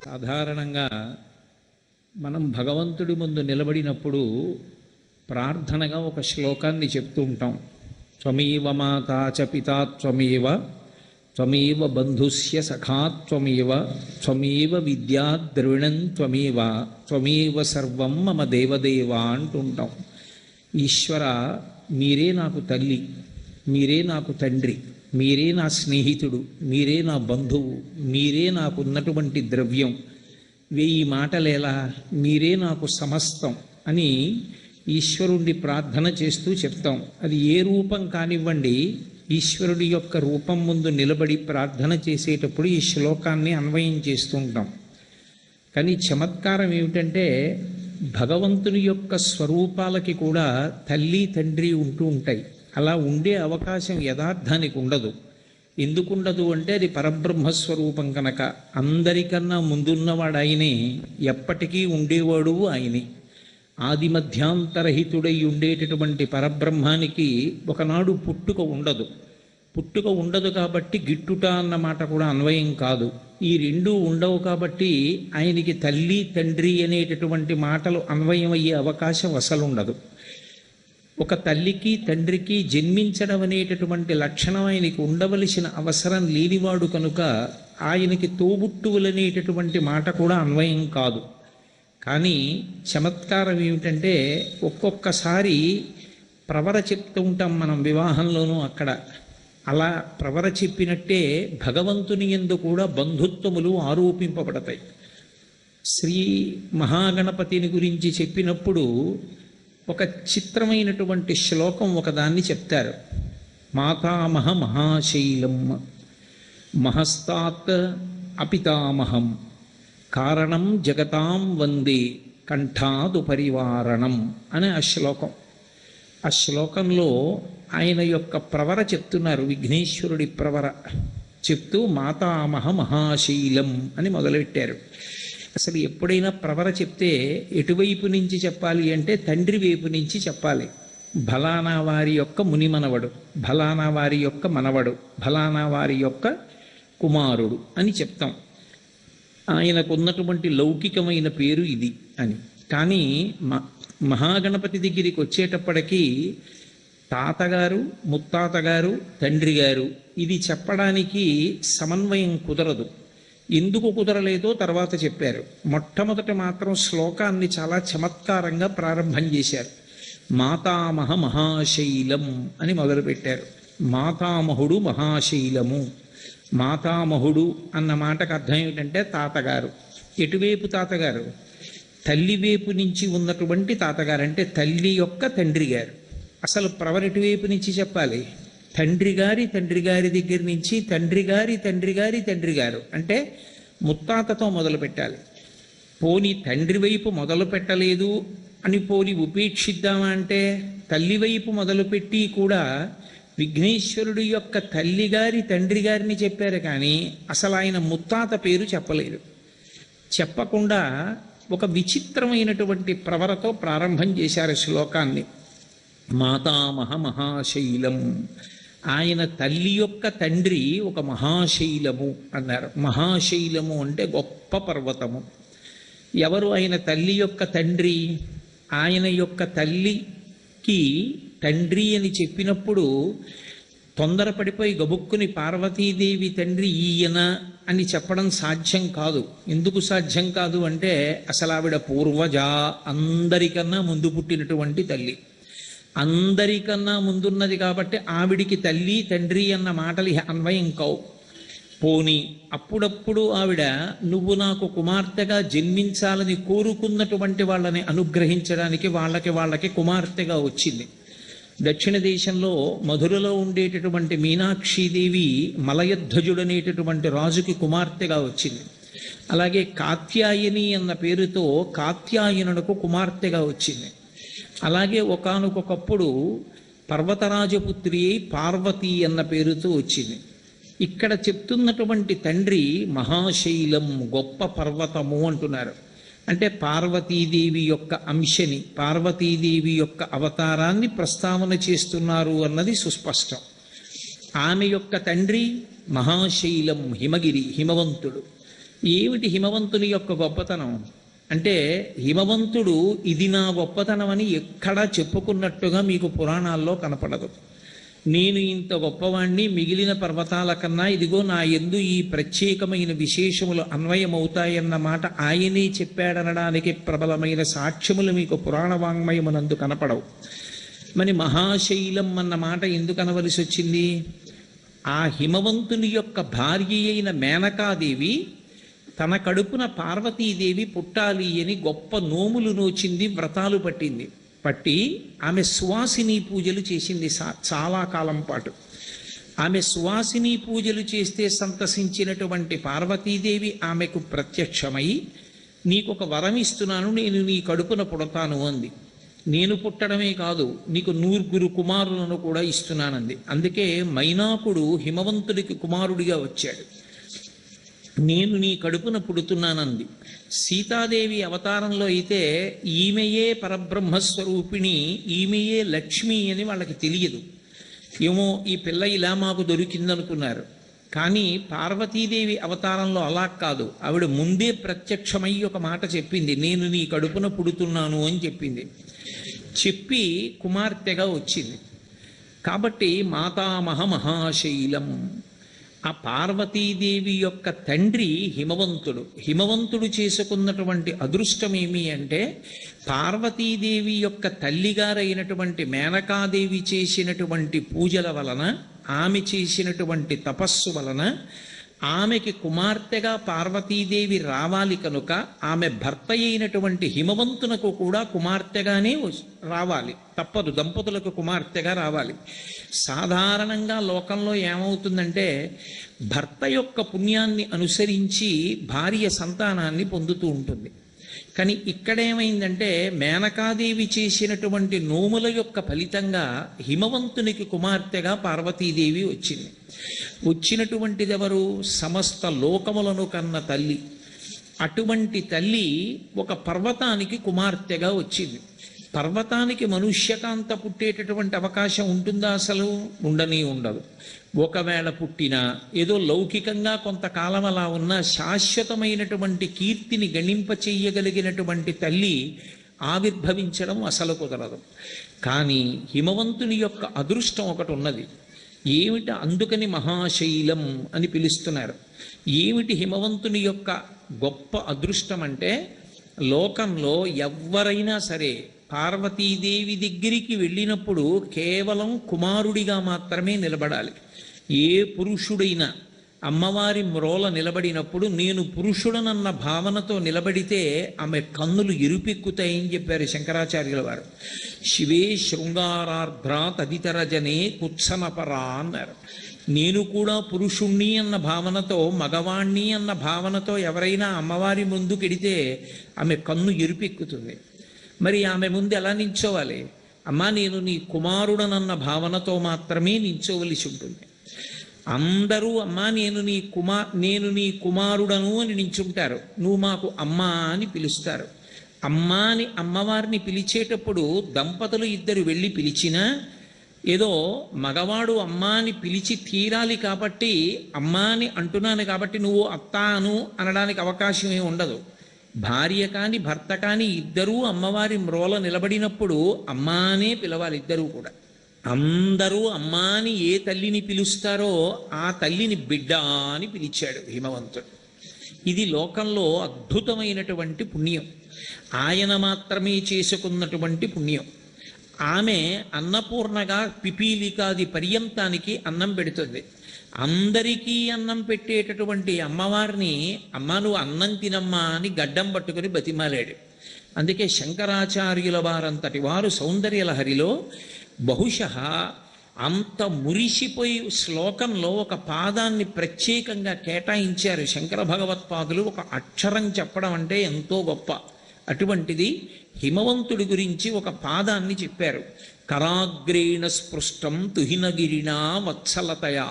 సాధారణంగా మనం భగవంతుడి ముందు నిలబడినప్పుడు ప్రార్థనగా ఒక శ్లోకాన్ని చెప్తూ ఉంటాం. త్వమేవ మాతా చ పితా త్వమేవ, త్వమేవ బంధుస్య సఖా త్వమేవ, త్వమేవ విద్యా ద్రవిణం త్వమేవ, త్వమేవ సర్వం మమ దేవదేవ అంటుంటాం. ఈశ్వర, మీరే నాకు తల్లి, మీరే నాకు తండ్రి, మీరే నా స్నేహితుడు, మీరే నా బంధువు, మీరే నాకున్నటువంటి ద్రవ్యం, 1000 మాటలేలా, మీరే నాకు సమస్తం అని ఈశ్వరుణ్ణి ప్రార్థన చేస్తూ చెప్తాం. అది ఏ రూపం కానివ్వండి, ఈశ్వరుడి యొక్క రూపం ముందు నిలబడి ప్రార్థన చేసేటప్పుడు ఈ శ్లోకాన్ని అన్వయం చేస్తూ ఉంటాం. కానీ చమత్కారం ఏమిటంటే, భగవంతుని యొక్క స్వరూపాలకి కూడా తల్లి తండ్రి ఉంటూ ఉంటాయి. అలా ఉండే అవకాశం యథార్థానికి ఉండదు. ఎందుకుండదు అంటే, అది పరబ్రహ్మస్వరూపం కనుక. అందరికన్నా ముందున్నవాడు ఆయనే, ఎప్పటికీ ఉండేవాడు ఆయనే. ఆది మధ్యాంతరహితుడై ఉండేటటువంటి పరబ్రహ్మానికి ఒకనాడు పుట్టుక ఉండదు. పుట్టుక ఉండదు కాబట్టి గిట్టుట అన్న మాట కూడా అన్వయం కాదు. ఈ రెండూ ఉండవు కాబట్టి ఆయనకి తల్లి తండ్రి అనేటటువంటి మాటలు అన్వయం అయ్యే అవకాశం అసలు ఉండదు. ఒక తల్లికి తండ్రికి జన్మించడం అనేటటువంటి లక్షణం ఆయనకి ఉండవలసిన అవసరం లేనివాడు కనుక ఆయనకి తోబుట్టువులనేటటువంటి మాట కూడా అన్వయం కాదు. కానీ చమత్కారం ఏమిటంటే, ఒక్కొక్కసారి ప్రవర చెప్తూ ఉంటాం మనం వివాహంలోనూ. అక్కడ అలా ప్రవర చెప్పినట్టే భగవంతుని యందు కూడా బంధుత్వములు ఆరోపింపబడతాయి. శ్రీ మహాగణపతిని గురించి చెప్పినప్పుడు ఒక చిత్రమైనటువంటి శ్లోకం ఒకదాన్ని చెప్తారు. మాతామహ మహాశైలం మహస్తాత్ అపితామహం కారణం జగతాం వందే కంఠాదు పరివారణం అనే ఆ శ్లోకం. ఆ శ్లోకంలో ఆయన యొక్క ప్రవర చెప్తున్నారు. విఘ్నేశ్వరుడి ప్రవర చెప్తూ మాతామహ మహాశైలం అని మొదలుపెట్టారు. అసలు ఎప్పుడైనా ప్రవర చెప్తే ఎటువైపు నుంచి చెప్పాలి అంటే, తండ్రి వైపు నుంచి చెప్పాలి. ఫలానా వారి యొక్క మునిమనవడు, ఫలానా వారి యొక్క మనవడు, ఫలానా వారి యొక్క కుమారుడు అని చెప్తాం. ఆయనకున్నటువంటి లౌకికమైన పేరు ఇది అని. కానీ మహాగణపతి దగ్గరికి వచ్చేటప్పటికీ తాతగారు, ముత్తాతగారు, తండ్రి గారు ఇది చెప్పడానికి సమన్వయం కుదరదు. ఎందుకు కుదరలేదో తర్వాత చెప్పారు. మొట్టమొదట మాత్రం శ్లోకాన్ని చాలా చమత్కారంగా ప్రారంభం చేశారు. మాతామహ మహాశైలం అని మొదలుపెట్టారు. మాతామహుడు మహాశైలము. మాతామహుడు అన్న మాటకు అర్థం ఏమిటంటే తాతగారు. ఎటువైపు తాతగారు? తల్లి వైపు నుంచి ఉన్నటువంటి తాతగారు, అంటే తల్లి యొక్క తండ్రి గారు. అసలు ప్రవర ఎటువైపు నుంచి చెప్పాలి? తండ్రి గారి దగ్గర నుంచి తండ్రి గారి తండ్రి గారు అంటే ముత్తాతతో మొదలు పెట్టాలి. పోని తండ్రి వైపు మొదలు పెట్టలేదు అని పోని ఉపేక్షిద్దామా అంటే, తల్లి వైపు మొదలుపెట్టి కూడా విఘ్నేశ్వరుడు యొక్క తల్లిగారి తండ్రి గారిని చెప్పారు. కానీ అసలు ఆయన ముత్తాత పేరు చెప్పలేదు. చెప్పకుండా ఒక విచిత్రమైనటువంటి ప్రవరతో ప్రారంభం చేశారు శ్లోకాన్ని. మాతామహ మహాశైలం, ఆయన తల్లి యొక్క తండ్రి ఒక మహాశైలము అన్నారు. మహాశైలము అంటే గొప్ప పర్వతము. ఎవరు ఆయన తల్లి యొక్క తండ్రి? ఆయన యొక్క తల్లికి తండ్రి అని చెప్పినప్పుడు తొందరపడిపోయి గబుక్కుని పార్వతీదేవి తండ్రి ఈయన అని చెప్పడం సాధ్యం కాదు. ఎందుకు సాధ్యం కాదు అంటే, అసలు ఆవిడ పూర్వజ, అందరికన్నా ముందు పుట్టినటువంటి తల్లి, అందరికన్నా ముందున్నది కాబట్టి ఆవిడికి తల్లి తండ్రి అన్న మాటలు అన్వయం కావు. పోని అప్పుడప్పుడు ఆవిడ నువ్వు నాకు కుమార్తెగా జన్మించాలని కోరుకున్నటువంటి వాళ్ళని అనుగ్రహించడానికి వాళ్ళకి కుమార్తెగా వచ్చింది. దక్షిణ దేశంలో మధురలో ఉండేటటువంటి మీనాక్షీదేవి మలయధ్వజుడనేటటువంటి రాజుకి కుమార్తెగా వచ్చింది. అలాగే కాత్యాయని అన్న పేరుతో కాత్యాయనునకు కుమార్తెగా వచ్చింది. అలాగే ఒకానొకప్పుడు పర్వతరాజపుత్రి పార్వతి అన్న పేరుతో వచ్చింది. ఇక్కడ చెప్తున్నటువంటి తండ్రి మహాశైలం, గొప్ప పర్వతము అంటున్నారు. అంటే పార్వతీదేవి యొక్క అంశని, పార్వతీదేవి యొక్క అవతారాన్ని ప్రస్తావన చేస్తున్నారు అన్నది సుస్పష్టం. ఆమె యొక్క తండ్రి మహాశైలం, హిమగిరి, హిమవంతుడు. ఏమిటి హిమవంతుని యొక్క గొప్పతనం అంటే, హిమవంతుడు ఇది నా గొప్పతనం అని ఎక్కడా చెప్పుకున్నట్టుగా మీకు పురాణాల్లో కనపడదు. నేను ఇంత గొప్పవాణ్ణి, మిగిలిన పర్వతాల కన్నా ఇదిగో నా యందు ఈ ప్రత్యేకమైన విశేషములు అన్వయమవుతాయన్న మాట ఆయనే చెప్పాడనడానికి ప్రబలమైన సాక్ష్యములు మీకు పురాణ వాంగ్మయమునందు కనపడవు. మరి మహాశైలం అన్న మాట ఎందుకు అనవలసి వచ్చింది? ఆ హిమవంతుని యొక్క భార్య అయిన మేనకాదేవి తన కడుపున పార్వతీదేవి పుట్టాలి అని గొప్ప నోములు నోచింది, వ్రతాలు పట్టి ఆమె సువాసిని పూజలు చేసింది చాలా కాలం పాటు. ఆమె సువాసిని పూజలు చేస్తే సంతసించినటువంటి పార్వతీదేవి ఆమెకు ప్రత్యక్షమై, నీకు ఒక వరం ఇస్తున్నాను, నేను నీ కడుపున పుడతాను అంది. నేను పుట్టడమే కాదు, నీకు 9 కుమారులను కూడా ఇస్తున్నానంది. అందుకే మైనాకుడు హిమవంతుడికి కుమారుడిగా వచ్చాడు. నేను నీ కడుపున పుడుతున్నానంది. సీతాదేవి అవతారంలో అయితే ఈమెయే పరబ్రహ్మస్వరూపిణి, ఈమెయే లక్ష్మి అని వాళ్ళకి తెలియదు. ఏమో ఈ పిల్ల ఇలా మాకు దొరికిందనుకున్నారు. కానీ పార్వతీదేవి అవతారంలో అలా కాదు. ఆవిడ ముందే ప్రత్యక్షమై ఒక మాట చెప్పింది, నేను నీ కడుపున పుడుతున్నాను అని చెప్పింది. చెప్పి కుమార్తెగా వచ్చింది. కాబట్టి మాతామహ మహాశైలం. ఆ పార్వతీదేవి యొక్క తండ్రి హిమవంతుడు. హిమవంతుడు చేసుకున్నటువంటి అదృష్టం ఏమి అంటే, పార్వతీదేవి యొక్క తల్లిగారైనటువంటి మేనకాదేవి చేసినటువంటి పూజల వలన, ఆమె చేసినటువంటి తపస్సు వలన ఆమెకి కుమార్తెగా పార్వతీదేవి రావాలి కనుక ఆమె భర్త అయినటువంటి హిమవంతునకు కూడా కుమార్తెగానే రావాలి, తప్పదు. దంపతులకు కుమార్తెగా రావాలి. సాధారణంగా లోకంలో ఏమవుతుందంటే, భర్త యొక్క పుణ్యాన్ని అనుసరించి భార్య సంతానాన్ని పొందుతూ ఉంటుంది. కానీ ఇక్కడేమైందంటే, మేనకాదేవి చేసినటువంటి నోముల యొక్క ఫలితంగా హిమవంతునికి కుమార్తెగా పార్వతీదేవి వచ్చింది. వచ్చినటువంటిది ఎవరు? సమస్త లోకములను కన్న తల్లి. అటువంటి తల్లి ఒక పర్వతానికి కుమార్తెగా వచ్చింది. పర్వతానికి మనుష్యకాంత పుట్టేటటువంటి అవకాశం ఉంటుందా? అసలు ఉండనే ఉండదు. ఒకవేళ పుట్టినా ఏదో లౌకికంగా కొంతకాలం అలా ఉన్న శాశ్వతమైనటువంటి కీర్తిని గణింప చెయ్యగలిగినటువంటి తల్లి ఆవిర్భవించడం అసలు కుదరదు. కానీ హిమవంతుని యొక్క అదృష్టం ఒకటి ఉన్నది. ఏమిటి? అందుకని మహాశైలం అని పిలుస్తున్నారు. ఏమిటి హిమవంతుని యొక్క గొప్ప అదృష్టం అంటే, లోకంలో ఎవ్వరైనా సరే పార్వతీదేవి దగ్గరికి వెళ్ళినప్పుడు కేవలం కుమారుడిగా మాత్రమే నిలబడాలి. ఏ పురుషుడైనా అమ్మవారి మ్రోల నిలబడినప్పుడు నేను పురుషుడనన్న భావనతో నిలబడితే ఆమె కన్నులు ఎరుపెక్కుతాయని చెప్పారు శంకరాచార్యుల వారు. శివే శృంగారార్ధ్ర తదితరజనే కుత్సనపరా అన్నారు. నేను కూడా పురుషుణ్ణి అన్న భావనతో, మగవాణ్ణి అన్న భావనతో ఎవరైనా అమ్మవారి ముందుకెడితే ఆమె కన్ను ఎరుపెక్కుతుంది. మరి ఆమె ముందు ఎలా నించోవాలి? అమ్మా నేను నీ కుమారుడనన్న భావనతో మాత్రమే నించోవలసి ఉంటుంది. అందరూ అమ్మా నేను నీ కుమారుడను అని నించుంటారు. నువ్వు మాకు అమ్మా అని పిలుస్తారు. అమ్మా అని అమ్మవారిని పిలిచేటప్పుడు దంపతులు ఇద్దరు వెళ్ళి పిలిచినా, ఏదో మగవాడు అమ్మా అని పిలిచి తీరాలి కాబట్టి అమ్మా అని అంటున్నాను కాబట్టి నువ్వు అత్తాను అనడానికి అవకాశం ఏమి ఉండదు. భార్య కాని భర్త కాని ఇద్దరూ అమ్మవారి మ్రోల నిలబడినప్పుడు అమ్మా అనే పిలవాలి ఇద్దరూ కూడా. అందరూ అమ్మా అని ఏ తల్లిని పిలుస్తారో ఆ తల్లిని బిడ్డ అని పిలిచాడు హిమవంతుడు. ఇది లోకంలో అద్భుతమైనటువంటి పుణ్యం. ఆయన మాత్రమే చేసుకున్నటువంటి పుణ్యం. ఆమె అన్నపూర్ణగా పిపీలికాది పర్యంతానికి అన్నం పెడుతుంది. అందరికీ అన్నం పెట్టేటటువంటి అమ్మవారిని అమ్మ నువ్వు అన్నం తినమ్మా అని గడ్డం పట్టుకుని బతిమాలాడు. అందుకే శంకరాచార్యుల వారంతటి వారు సౌందర్యలహరిలో బహుశः అంత మురిసిపోయి శ్లోకంలో ఒక పాదాన్ని ప్రత్యేకంగా కేటాయించారు శంకర భగవత్పాదులు. ఒక అక్షరం చెప్పడం అంటే ఎంతో గొప్ప. అటువంటిది హిమవంతుడి గురించి ఒక పాదాన్ని చెప్పారు. కరాగ్రేణ స్పృష్టం తుహినగిరినా వత్సలతయా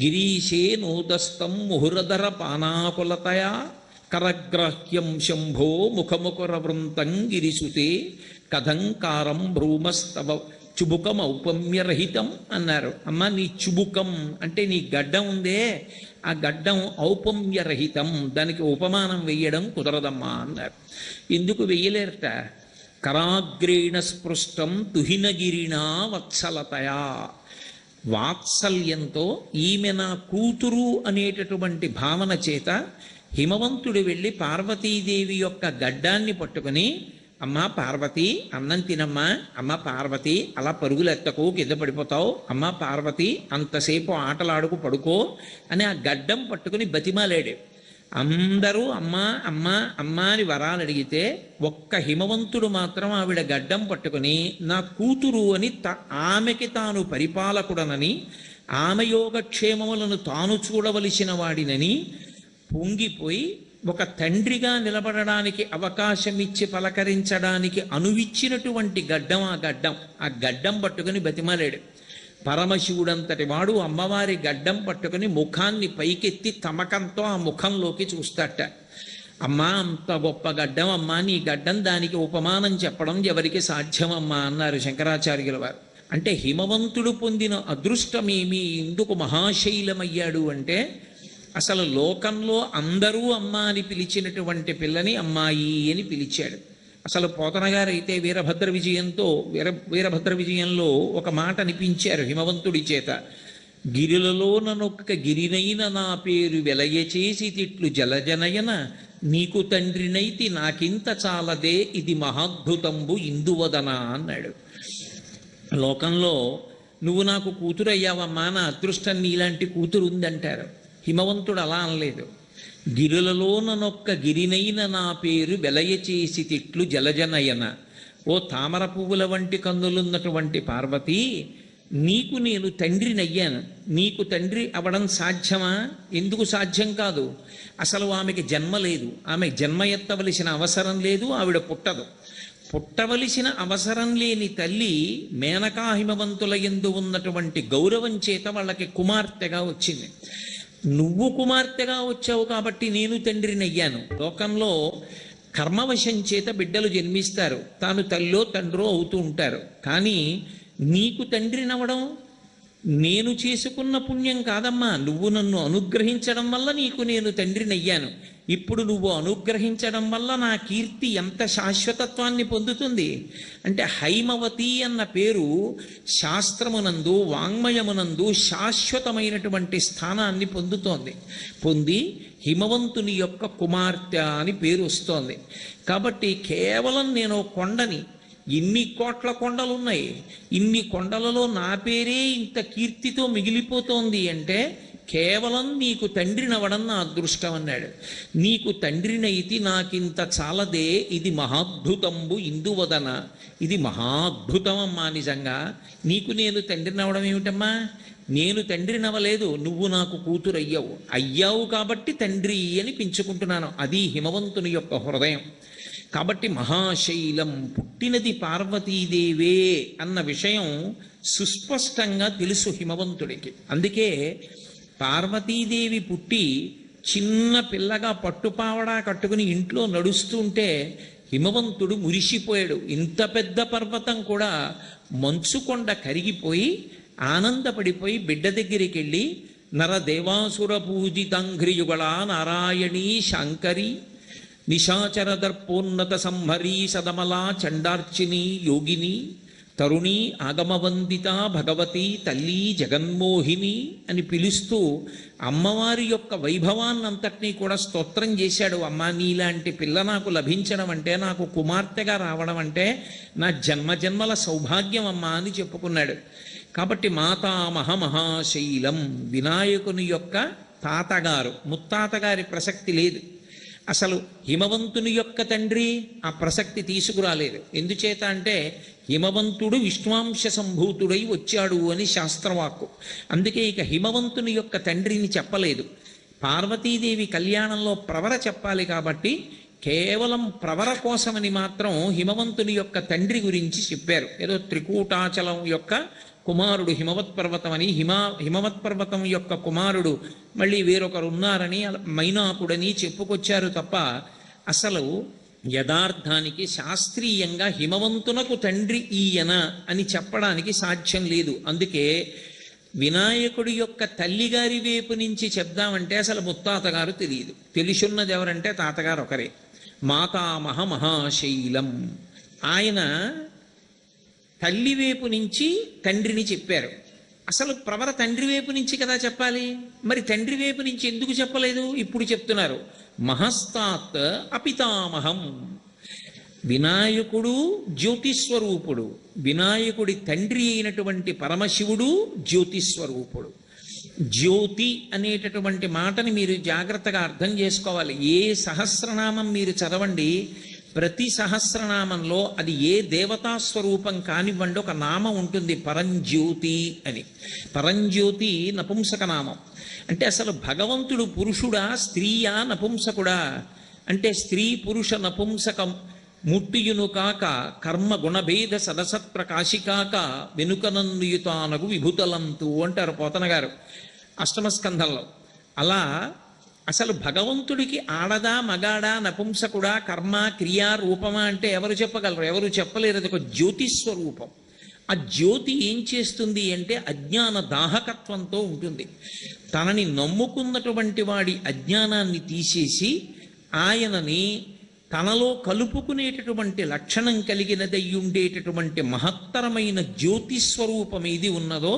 గిరీశే నోదస్తం ముహురధర పానాకులతయా కరగ్రాహ్యం శంభో ముఖముకుర వృంతం గిరిసుతే కథంకారం భ్రూమస్తవ చుబుకం ఔపమ్యరహితం అన్నారు. అమ్మ నీ చుబుకం అంటే నీ గడ్డం ఉందే, ఆ గడ్డం ఔపమ్యరహితం, దానికి ఉపమానం వెయ్యడం కుదరదమ్మా అన్నారు. ఎందుకు వెయ్యలేరట? కరాగ్రేణ స్పృష్టం తుహినగిరినా వత్సలతయా, వాత్సల్యంతో ఈమె నా కూతురు అనేటటువంటి భావన చేత హిమవంతుడు వెళ్ళి పార్వతీదేవి యొక్క గడ్డాన్ని పట్టుకుని, అమ్మా పార్వతి అన్నం తినమ్మా, అమ్మ పార్వతి అలా పరుగులు ఎత్తకు కింద పడిపోతావు, అమ్మ పార్వతి అంతసేపు ఆటలాడుకు పడుకో అని ఆ గడ్డం పట్టుకుని బతిమాలాడు. అందరూ అమ్మా అమ్మా అమ్మా అని వరాలు అడిగితే ఒక్క హిమవంతుడు మాత్రం ఆవిడ గడ్డం పట్టుకుని నా కూతురు అని ఆమెకి తాను పరిపాలకుడనని, ఆమె యోగక్షేమములను తాను చూడవలసిన వాడినని పొంగిపోయి ఒక తండ్రిగా నిలబడడానికి అవకాశం ఇచ్చి పలకరించడానికి అనువిచ్చినటువంటి గడ్డం ఆ గడ్డం పట్టుకుని బతిమాలాడు. పరమశివుడంతటి వాడు అమ్మవారి గడ్డం పట్టుకుని ముఖాన్ని పైకెత్తి తమకంతో ఆ ముఖంలోకి చూస్తాట. అమ్మా అంత గొప్ప గడ్డం అమ్మా, నీ గడ్డం దానికి ఉపమానం చెప్పడం ఎవరికి సాధ్యమమ్మా అన్నారు శంకరాచార్యుల వారు. అంటే హిమవంతుడు పొందిన అదృష్టమేమి, ఎందుకు మహాశైలమయ్యాడు అంటే అసలు లోకంలో అందరూ అమ్మ అని పిలిచినటువంటి పిల్లని అమ్మాయి అని పిలిచాడు. అసలు పోతన గారైతే వీరభద్ర విజయంలో ఒక మాట అనిపించారు హిమవంతుడి చేత. గిరిలలో ననొక్క గిరినైన నా పేరు వెలయచేసి తిట్లు జలజనయన, నీకు తండ్రినైతి నాకింత చాలదే ఇది మహాద్భుతంబు ఇందువదన అన్నాడు. లోకంలో నువ్వు నాకు కూతురు అయ్యావమ్మా, నా అదృష్టం నీలాంటి కూతురు ఉందంటారు. హిమవంతుడు అలా అనలేదు. గిరులలోనొక్క గిరినైన నా పేరు వెలయచేసి తిట్లు జలజనయన, ఓ తామర పువ్వుల వంటి కన్నులున్నటువంటి పార్వతి, నీకు నేను తండ్రినయ్యాను. నీకు తండ్రి అవడం సాధ్యమా? ఎందుకు సాధ్యం కాదు? అసలు ఆమెకి జన్మ లేదు, ఆమె జన్మ ఎత్తవలసిన అవసరం లేదు, ఆవిడ పుట్టదు. పుట్టవలసిన అవసరం లేని తల్లి మేనకా హిమవంతుల యందు ఉన్నటువంటి గౌరవం చేత వాళ్ళకి కుమార్తెగా వచ్చింది. నువ్వు కుమార్తెగా వచ్చావు కాబట్టి నేను తండ్రిని అయ్యాను. లోకంలో కర్మవశం చేత బిడ్డలు జన్మిస్తారు, తాను తల్లో తండ్రో అవుతూ ఉంటారు. కానీ నీకు తండ్రినవడం నేను చేసుకున్న పుణ్యం కాదమ్మా, నువ్వు నన్ను అనుగ్రహించడం వల్ల నీకు నేను తండ్రిని అయ్యాను. ఇప్పుడు నువ్వు అనుగ్రహించడం వల్ల నా కీర్తి ఎంత శాశ్వతత్వాన్ని పొందుతుంది అంటే, హైమవతి అన్న పేరు శాస్త్రమునందు వాంగ్మయమునందు శాశ్వతమైనటువంటి స్థానాన్ని పొంది హిమవంతుని యొక్క కుమార్తె అని పేరు వస్తోంది. కాబట్టి కేవలం నేను కొండని, ఇన్ని కోట్ల కొండలున్నాయి, ఇన్ని కొండలలో నా పేరే ఇంత కీర్తితో మిగిలిపోతోంది అంటే కేవలం నీకు తండ్రినవడం నా అదృష్టం అన్నాడు. నీకు తండ్రినైతి నాకింత చాలదే ఇది మహాద్భుతంబు ఇందువదన, ఇది మహాద్భుతమమ్మా. నిజంగా నీకు నేను తండ్రినవడం ఏమిటమ్మా? నేను తండ్రినవ్వలేదు, నువ్వు నాకు కూతురు అయ్యావు కాబట్టి తండ్రి అని పెంచుకుంటున్నాను. అది హిమవంతుని యొక్క హృదయం. కాబట్టి మహాశైలం పుట్టినది పార్వతీదేవే అన్న విషయం సుస్పష్టంగా తెలుసు హిమవంతుడికి. అందుకే పార్వతీదేవి పుట్టి చిన్న పిల్లగా పట్టుపావడా కట్టుకుని ఇంట్లో నడుస్తుంటే హిమవంతుడు మురిసిపోయాడు. ఇంత పెద్ద పర్వతం కూడా మంచుకొండ కరిగిపోయి ఆనందపడిపోయి బిడ్డ దగ్గరికి వెళ్ళి, నరదేవాసుర పూజితాంఘ్రియుగళ నారాయణీ శాంకరి నిశాచర దర్పోన్నత సంహరీ సదమలా చండార్చిని యోగిని తరుణి ఆగమవందిత భగవతి తల్లి జగన్మోహిని అని పిలుస్తూ అమ్మవారి యొక్క వైభవాన్నంతటినీ కూడా స్తోత్రం చేశాడు. అమ్మ నీలాంటి పిల్ల నాకు లభించడం అంటే, నాకు కుమార్తెగా రావడం అంటే నా జన్మజన్మల సౌభాగ్యం అమ్మా అని చెప్పుకున్నాడు. కాబట్టి మాతామహ మహాశైలం, వినాయకుని యొక్క తాతగారు, ముత్తాతగారి ప్రసక్తి లేదు. అసలు హిమవంతుని యొక్క తండ్రి ఆ ప్రసక్తి తీసుకురాలేదు. ఎందుచేత అంటే హిమవంతుడు విష్ణువాంశ సంభూతుడై వచ్చాడు అని శాస్త్రవాక్కు. అందుకే ఇక హిమవంతుని యొక్క తండ్రిని చెప్పలేదు. పార్వతీదేవి కళ్యాణంలో ప్రవర చెప్పాలి కాబట్టి కేవలం ప్రవర కోసమని మాత్రం హిమవంతుని యొక్క తండ్రి గురించి చెప్పారు. ఏదో త్రికూటాచలం యొక్క కుమారుడు హిమవత్ పర్వతం అని, హిమవత్ పర్వతం యొక్క కుమారుడు మళ్ళీ వేరొకరు ఉన్నారని మైనాకుడని చెప్పుకొచ్చారు తప్ప అసలు యథార్థానికి శాస్త్రీయంగా హిమవంతునకు తండ్రి ఈయన అని చెప్పడానికి సాధ్యం లేదు. అందుకే వినాయకుడి యొక్క తల్లిగారి వైపు నుంచి చెప్దామంటే అసలు ముత్తాతగారు తెలియదు. తెలిసున్నది ఎవరంటే తాతగారు ఒకరే, మాతామహ మహాశైలం. ఆయన తల్లి వైపు నుంచి తండ్రిని చెప్పారు. అసలు ప్రవర తండ్రి వైపు నుంచి కదా చెప్పాలి, మరి తండ్రి వైపు నుంచి ఎందుకు చెప్పలేదు? ఇప్పుడు చెప్తున్నారు, మహస్తాత్ అపితామహం. వినాయకుడు జ్యోతిస్వరూపుడు, వినాయకుడి తండ్రి అయినటువంటి పరమశివుడు జ్యోతిస్వరూపుడు. జ్యోతి అనేటటువంటి మాటని మీరు జాగ్రత్తగా అర్థం చేసుకోవాలి. ఏ సహస్రనామం మీరు చదవండి, ప్రతి సహస్రనామంలో అది ఏ దేవతా స్వరూపం కానివ్వండి ఒక నామం ఉంటుంది, పరంజ్యోతి అని. పరంజ్యోతి నపుంసక నామం. అంటే అసలు భగవంతుడు పురుషుడా స్త్రీయా నపుంసకుడా అంటే స్త్రీ పురుష నపుంసకం ముట్టియును కాక కర్మ గుణభేద సదసత్ప్రకాశికాక వెనుకనన్నుయుతానగు విభుతలంతు అంటారు పోతన గారు అష్టమస్కంధంలో. అలా అసలు భగవంతుడికి ఆడదా మగాడా నపుంసకుడా కర్మ క్రియా రూపమా అంటే ఎవరు చెప్పగలరు? ఎవరు చెప్పలేరు. అది ఒక జ్యోతిస్వరూపం. ఆ జ్యోతి ఏం చేస్తుంది అంటే అజ్ఞాన దాహకత్వంతో ఉంటుంది. తనని నమ్ముకున్నటువంటి వాడి అజ్ఞానాన్ని తీసేసి ఆయనని తనలో కలుపుకునేటటువంటి లక్షణం కలిగినదయ్యుండేటటువంటి మహత్తరమైన జ్యోతిస్వరూపం ఏది ఉన్నదో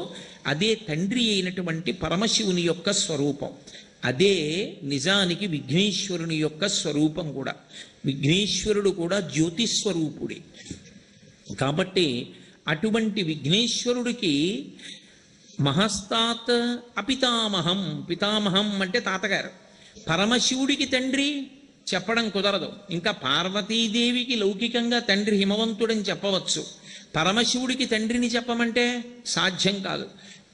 అదే తండ్రి అయినటువంటి పరమశివుని యొక్క స్వరూపం. అదే నిజానికి విఘ్నేశ్వరుని యొక్క స్వరూపం కూడా. విఘ్నేశ్వరుడు కూడా జ్యోతిస్వరూపుడే. కాబట్టి అటువంటి విఘ్నేశ్వరుడికి మహస్తాత్ అపితామహం, పితామహం అంటే తాతగారు. పరమశివుడికి తండ్రి చెప్పడం కుదరదు. ఇంకా పార్వతీదేవికి లౌకికంగా తండ్రి హిమవంతుడని చెప్పవచ్చు, పరమశివుడికి తండ్రిని చెప్పమంటే సాధ్యం కాదు.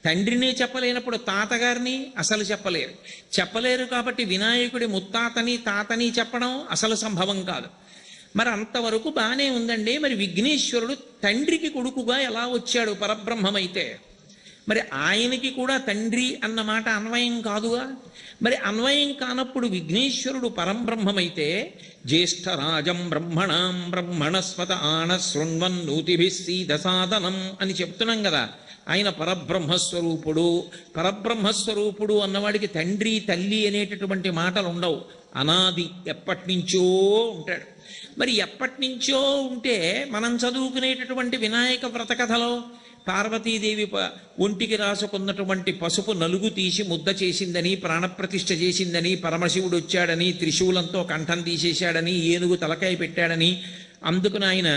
తండ్రినే చెప్పలేనప్పుడు తాతగారిని అసలు చెప్పలేరు. కాబట్టి వినాయకుడి ముత్తాతని తాతని చెప్పడం అసలు సంభవం కాదు. మరి అంతవరకు బాగానే ఉందండి. మరి విఘ్నేశ్వరుడు తండ్రికి కొడుకుగా ఎలా వచ్చాడు పరబ్రహ్మమైతే? మరి ఆయనకి కూడా తండ్రి అన్న మాట అన్వయం కాదుగా. మరి అన్వయం కానప్పుడు విఘ్నేశ్వరుడు పరంబ్రహ్మమైతే జ్యేష్ఠరాజం బ్రహ్మణాం బ్రహ్మణస్వత ఆన శృణ్వన్నూతిభిస్సీద సాధనం అని చెప్తున్నాం కదా. ఆయన పరబ్రహ్మస్వరూపుడు. పరబ్రహ్మస్వరూపుడు అన్నవాడికి తండ్రి తల్లి అనేటటువంటి మాటలు ఉండవు. అనాది ఎప్పటి నుంచో ఉంటాడు. మరి ఎప్పటి నుంచో ఉంటే మనం చదువుకునేటటువంటి వినాయక వ్రతకథలో పార్వతీదేవి ఒంటికి రాసుకున్నటువంటి పసుపు నలుగు తీసి ముద్ద చేసిందని, ప్రాణప్రతిష్ఠ చేసిందని, పరమశివుడు వచ్చాడని, త్రిశూలంతో కంఠం తీసేశాడని, ఏనుగు తలకాయ పెట్టాడని, అందుకుని ఆయన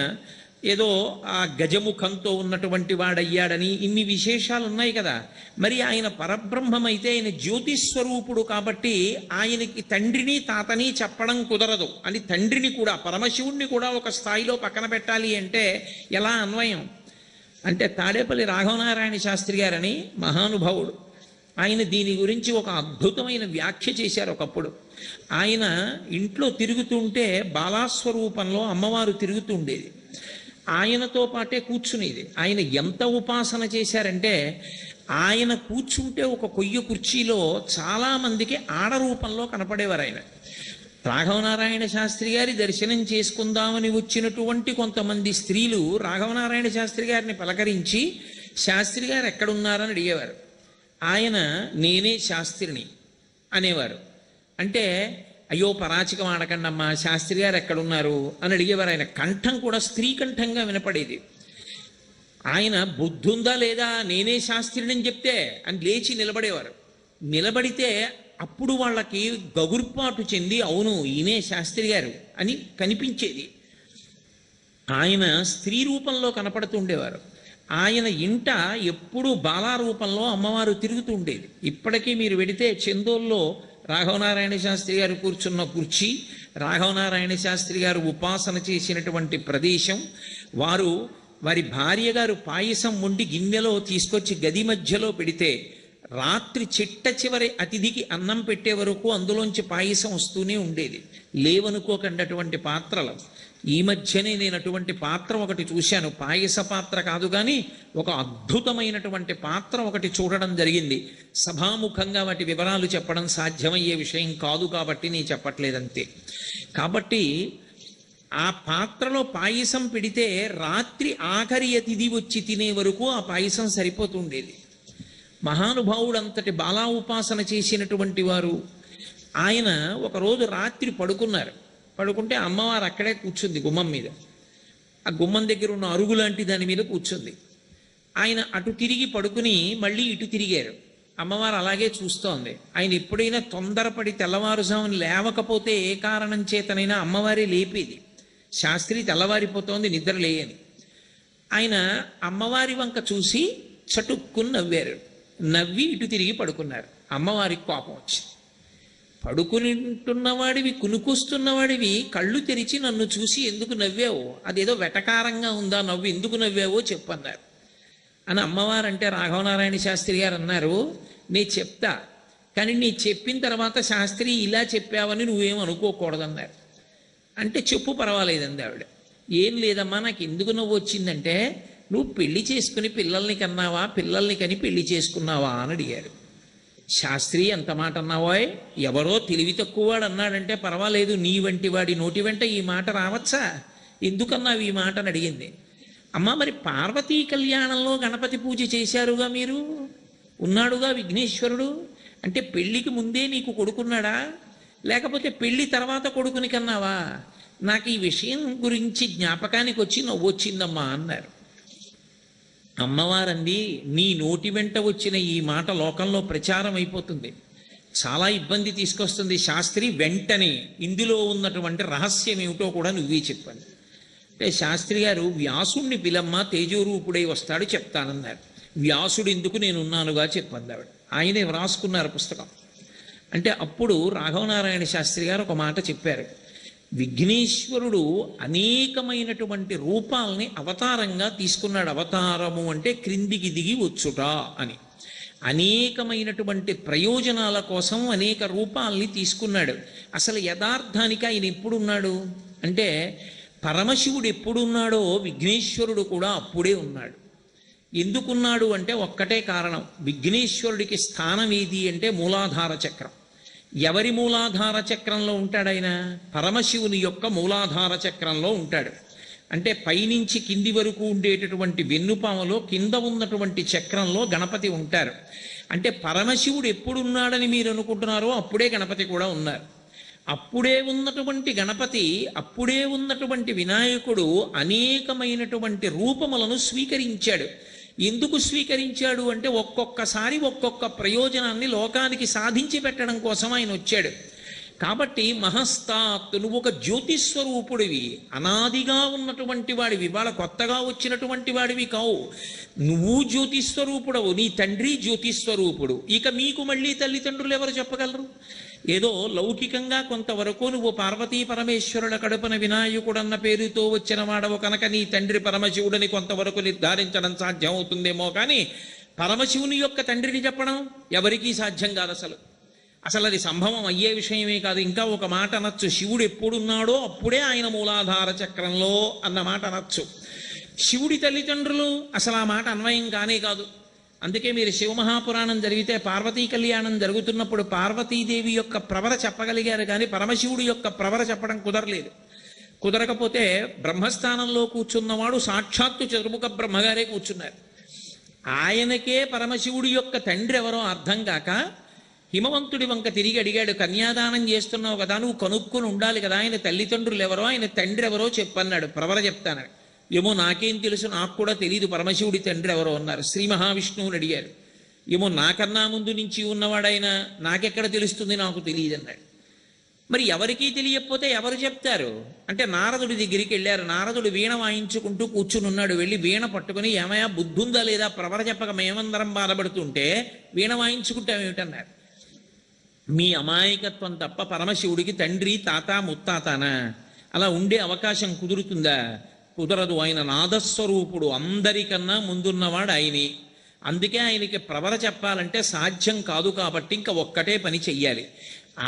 ఏదో ఆ గజముఖంతో ఉన్నటువంటి వాడయ్యాడని ఇన్ని విశేషాలు ఉన్నాయి కదా. మరి ఆయన పరబ్రహ్మమైతే ఆయన జ్యోతిస్వరూపుడు కాబట్టి ఆయనకి తండ్రిని తాతని చెప్పడం కుదరదు అని తండ్రిని కూడా పరమశివుణ్ణి కూడా ఒక స్థాయిలో పక్కన పెట్టాలి అంటే ఎలా అన్వయం అంటే తాడేపల్లి రాఘవనారాయణ శాస్త్రి గారని మహానుభావుడు, ఆయన దీని గురించి ఒక అద్భుతమైన వ్యాఖ్య చేశారు ఒకప్పుడు. ఆయన ఇంట్లో తిరుగుతుంటే బాలాస్వరూపంలో అమ్మవారు తిరుగుతూ ఉండేది, ఆయనతో పాటే కూర్చునేది. ఆయన ఎంత ఉపాసన చేశారంటే ఆయన కూర్చుంటే ఒక కొయ్య కుర్చీలో చాలామందికి ఆడరూపంలో కనపడేవారు ఆయన. రాఘవనారాయణ శాస్త్రి గారి దర్శనం చేసుకుందామని వచ్చినటువంటి కొంతమంది స్త్రీలు రాఘవనారాయణ శాస్త్రి గారిని పలకరించి శాస్త్రి గారు ఎక్కడున్నారని అడిగేవారు. ఆయన నేనే శాస్త్రిని అనేవారు. అంటే అయ్యో పరాచికం ఆడకండి అమ్మా, శాస్త్రి గారు ఎక్కడున్నారు అని అడిగేవారు. ఆయన కంఠం కూడా స్త్రీ కంఠంగా వినపడేది. ఆయన బుద్ధి ఉందా లేదా నేనే శాస్త్రిని అని చెప్తే అని లేచి నిలబడేవారు. నిలబడితే అప్పుడు వాళ్ళకి గగుర్పాటు చెంది అవును ఈయనే శాస్త్రి గారు అని కనిపించేది. ఆయన స్త్రీ రూపంలో కనపడుతుండేవారు. ఆయన ఇంట ఎప్పుడూ బాలారూపంలో అమ్మవారు తిరుగుతూ ఉండేది. ఇప్పటికీ మీరు వెడితే చందోల్లో రాఘవనారాయణ శాస్త్రి గారు కూర్చున్న కుర్చీ, రాఘవనారాయణ శాస్త్రి గారు ఉపాసన చేసినటువంటి ప్రదేశం, వారి భార్య గారు పాయసం వండి గిన్నెలో తీసుకొచ్చి గది మధ్యలో పెడితే రాత్రి చిట్ట చివరి అతిథికి అన్నం పెట్టే వరకు అందులోంచి పాయసం వస్తూనే ఉండేది. లేవనుకోకండి అటువంటి పాత్రలు. ఈ మధ్యనే నేను అటువంటి పాత్ర ఒకటి చూశాను. పాయస పాత్ర కాదు కానీ ఒక అద్భుతమైనటువంటి పాత్ర ఒకటి చూడడం జరిగింది. సభాముఖంగా వాటి వివరాలు చెప్పడం సాధ్యమయ్యే విషయం కాదు కాబట్టి నేను చెప్పట్లేదంతే. కాబట్టి ఆ పాత్రలో పాయసం పెడితే రాత్రి ఆఖరి అతిథి వచ్చి తినే వరకు ఆ పాయసం సరిపోతుండేది. మహానుభావుడు అంతటి బాలా ఉపాసన చేసినటువంటి వారు ఆయన ఒకరోజు రాత్రి పడుకున్నారు. పడుకుంటే అమ్మవారు అక్కడే కూర్చుంది గుమ్మం మీద. ఆ గుమ్మం దగ్గర ఉన్న అరుగు లాంటి దాని మీద కూర్చుంది. ఆయన అటు తిరిగి పడుకుని మళ్ళీ ఇటు తిరిగారు. అమ్మవారు అలాగే చూస్తోంది. ఆయన ఎప్పుడైనా తొందరపడి తెల్లవారుజామున లేవకపోతే ఏ కారణం చేతనైనా అమ్మవారే లేపేది. శాస్త్రి తెల్లవారిపోతోంది నిద్ర లేయని. ఆయన అమ్మవారి వంక చూసి చటుక్కుని నవ్వారు. నవ్వి ఇటు తిరిగి పడుకున్నారు. అమ్మవారికి కోపం వచ్చింది. పడుకునింటున్నవాడివి, కునుకొస్తున్నవాడివి కళ్ళు తెరిచి నన్ను చూసి ఎందుకు నవ్వావో, అదేదో వెటకారంగా ఉందా నవ్వు, ఎందుకు నవ్వావో చెప్పన్నారు అని అమ్మవారు అంటే రాఘవనారాయణ శాస్త్రి గారు అన్నారు, నీ చెప్తా, కానీ నీ చెప్పిన తర్వాత శాస్త్రి ఇలా చెప్పావని నువ్వేం అనుకోకూడదన్నారు. అంటే చెప్పు పర్వాలేదండి ఆవిడ. ఏం లేదమ్మా, నాకు ఎందుకు నవ్వు వచ్చిందంటే నువ్వు పెళ్లి చేసుకుని పిల్లల్ని కన్నావా, పిల్లల్ని కని పెళ్లి చేసుకున్నావా అని అడిగారు. శాస్త్రి అంత మాట అన్నావోయ్, ఎవరో తెలివి తక్కువవాడు అన్నాడంటే పర్వాలేదు, నీ వంటి వాడి నోటి వెంట ఈ మాట రావచ్చా, ఎందుకన్నావు ఈ మాట అని అడిగింది. అమ్మ, మరి పార్వతీ కళ్యాణంలో గణపతి పూజ చేశారుగా మీరు, ఉన్నాడుగా విఘ్నేశ్వరుడు, అంటే పెళ్లికి ముందే నీకు కొడుకున్నాడా, లేకపోతే పెళ్లి తర్వాత కొడుకుని కన్నావా, నాకు ఈ విషయం గురించి జ్ఞాపకానికి వచ్చి నవ్వొచ్చిందమ్మా అన్నారు. అమ్మవారంది, నీ నోటి వెంట వచ్చిన ఈ మాట లోకంలో ప్రచారం అయిపోతుంది, చాలా ఇబ్బంది తీసుకొస్తుంది. శాస్త్రి వెంటనే ఇందులో ఉన్నటువంటి రహస్యం ఏమిటో కూడా నువ్వే చెప్పండి అంటే శాస్త్రి గారు, వ్యాసుణ్ణి పిలమ్మ, తేజోరూపుడై వస్తాడు చెప్తానన్నారు. వ్యాసుడు ఎందుకు, నేనున్నానుగా చెప్పంది ఆవిడ. ఆయనే వ్రాసుకున్నారు పుస్తకం. అంటే అప్పుడు రాఘవనారాయణ శాస్త్రి గారు ఒక మాట చెప్పారు. విఘ్నేశ్వరుడు అనేకమైనటువంటి రూపాలని అవతారంగా తీసుకున్నాడు. అవతారము అంటే క్రిందికి దిగి వచ్చుట అని. అనేకమైనటువంటి ప్రయోజనాల కోసం అనేక రూపాలని తీసుకున్నాడు. అసలు యథార్థానికి ఆయన ఎప్పుడున్నాడు అంటే, పరమశివుడు ఎప్పుడున్నాడో విఘ్నేశ్వరుడు కూడా అప్పుడే ఉన్నాడు. ఎందుకున్నాడు అంటే ఒక్కటే కారణం. విఘ్నేశ్వరుడికి స్థానం ఏది అంటే మూలాధార చక్రం. ఎవరి మూలాధార చక్రంలో ఉంటాడు ఆయన? పరమశివుని యొక్క మూలాధార చక్రంలో ఉంటాడు. అంటే పైనుంచి కింది వరకు ఉండేటటువంటి వెన్నుపాములో కింద ఉన్నటువంటి చక్రంలో గణపతి ఉంటారు. అంటే పరమశివుడు ఎప్పుడున్నాడని మీరు అనుకుంటున్నారో అప్పుడే గణపతి కూడా ఉన్నారు. అప్పుడే ఉన్నటువంటి గణపతి, అప్పుడే ఉన్నటువంటి వినాయకుడు అనేకమైనటువంటి రూపములను స్వీకరించాడు. ఎందుకు స్వీకరించాడు అంటే ఒక్కొక్కసారి ఒక్కొక్క ప్రయోజనాన్ని లోకానికి సాధించి పెట్టడం కోసం ఆయన వచ్చాడు. కాబట్టి మహస్తాత్, నువ్వు ఒక జ్యోతిస్వరూపుడివి, అనాదిగా ఉన్నటువంటి వాడివి, వాళ్ళ కొత్తగా వచ్చినటువంటి వాడివి కావు. నువ్వు జ్యోతిస్వరూపుడవు, నీ తండ్రి జ్యోతిస్వరూపుడు. ఇక మీకు మళ్ళీ తల్లిదండ్రులు ఎవరు చెప్పగలరు? ఏదో లౌకికంగా కొంతవరకు నువ్వు పార్వతీ పరమేశ్వరుల కడుపున వినాయకుడన్న పేరుతో వచ్చిన వాడవు కనుక నీ తండ్రి పరమశివుడని కొంతవరకు నిర్ధారించడం సాధ్యం అవుతుందేమో, కానీ పరమశివుని యొక్క తండ్రిని చెప్పడం ఎవరికీ సాధ్యం కాదు. అసలు అది సంభవం అయ్యే విషయమే కాదు. ఇంకా ఒక మాట అనొచ్చు, శివుడు ఎప్పుడున్నాడో అప్పుడే ఆయన మూలాధార చక్రంలో అన్న మాట అనొచ్చు. శివుడి తల్లిదండ్రులు, అసలు ఆ మాట అన్వయం కానే కాదు. అందుకే మీరు శివమహాపురాణం జరిగితే పార్వతీ కళ్యాణం జరుగుతున్నప్పుడు పార్వతీదేవి యొక్క ప్రవర చెప్పగలిగారు, కానీ పరమశివుడి యొక్క ప్రవర చెప్పడం కుదరలేదు. కుదరకపోతే బ్రహ్మస్థానంలో కూర్చున్నవాడు సాక్షాత్తు చతుర్ముఖ బ్రహ్మగారే కూర్చున్నారు. ఆయనకే పరమశివుడి యొక్క తండ్రి ఎవరో అర్థం కాక హిమవంతుడి వంక తిరిగి అడిగాడు, కన్యాదానం చేస్తున్నావు కదా, నువ్వు కనుక్కొని ఉండాలి కదా, ఆయన తల్లిదండ్రులు ఎవరో, ఆయన తండ్రి ఎవరో చెప్పన్నాడు. ప్రవర చెప్తాను. ఏమో నాకేం తెలుసు, నాకు కూడా తెలియదు పరమశివుడి తండ్రి ఎవరో అన్నారు. శ్రీ మహావిష్ణువుని అడిగారు. ఏమో నాకన్నా ముందు నుంచి ఉన్నవాడైనా, నాకెక్కడ తెలుస్తుంది, నాకు తెలియదు అన్నాడు. మరి ఎవరికీ తెలియకపోతే ఎవరు చెప్తారు అంటే నారదుడి దగ్గరికి వెళ్ళారు. నారదుడు వీణ వాయించుకుంటూ కూర్చుని ఉన్నాడు. వెళ్ళి వీణ పట్టుకుని, ఏమయ్యా బుద్ధుందా లేదా, ప్రవర చెప్పక మేమందరం బాధపడుతుంటే వీణ వాయించుకుంటామేమిటన్నారు. మీ అమాయకత్వం తప్ప పరమశివుడికి తండ్రి తాత ముత్తాతనా? అలా ఉండే అవకాశం కుదురుతుందా? కుదరదు. ఆయన నాదస్వరూపుడు, అందరికన్నా ముందున్నవాడు ఆయనే. అందుకే ఆయనకి ప్రవర చెప్పాలంటే సాధ్యం కాదు. కాబట్టి ఇంకా ఒక్కటే పని చెయ్యాలి,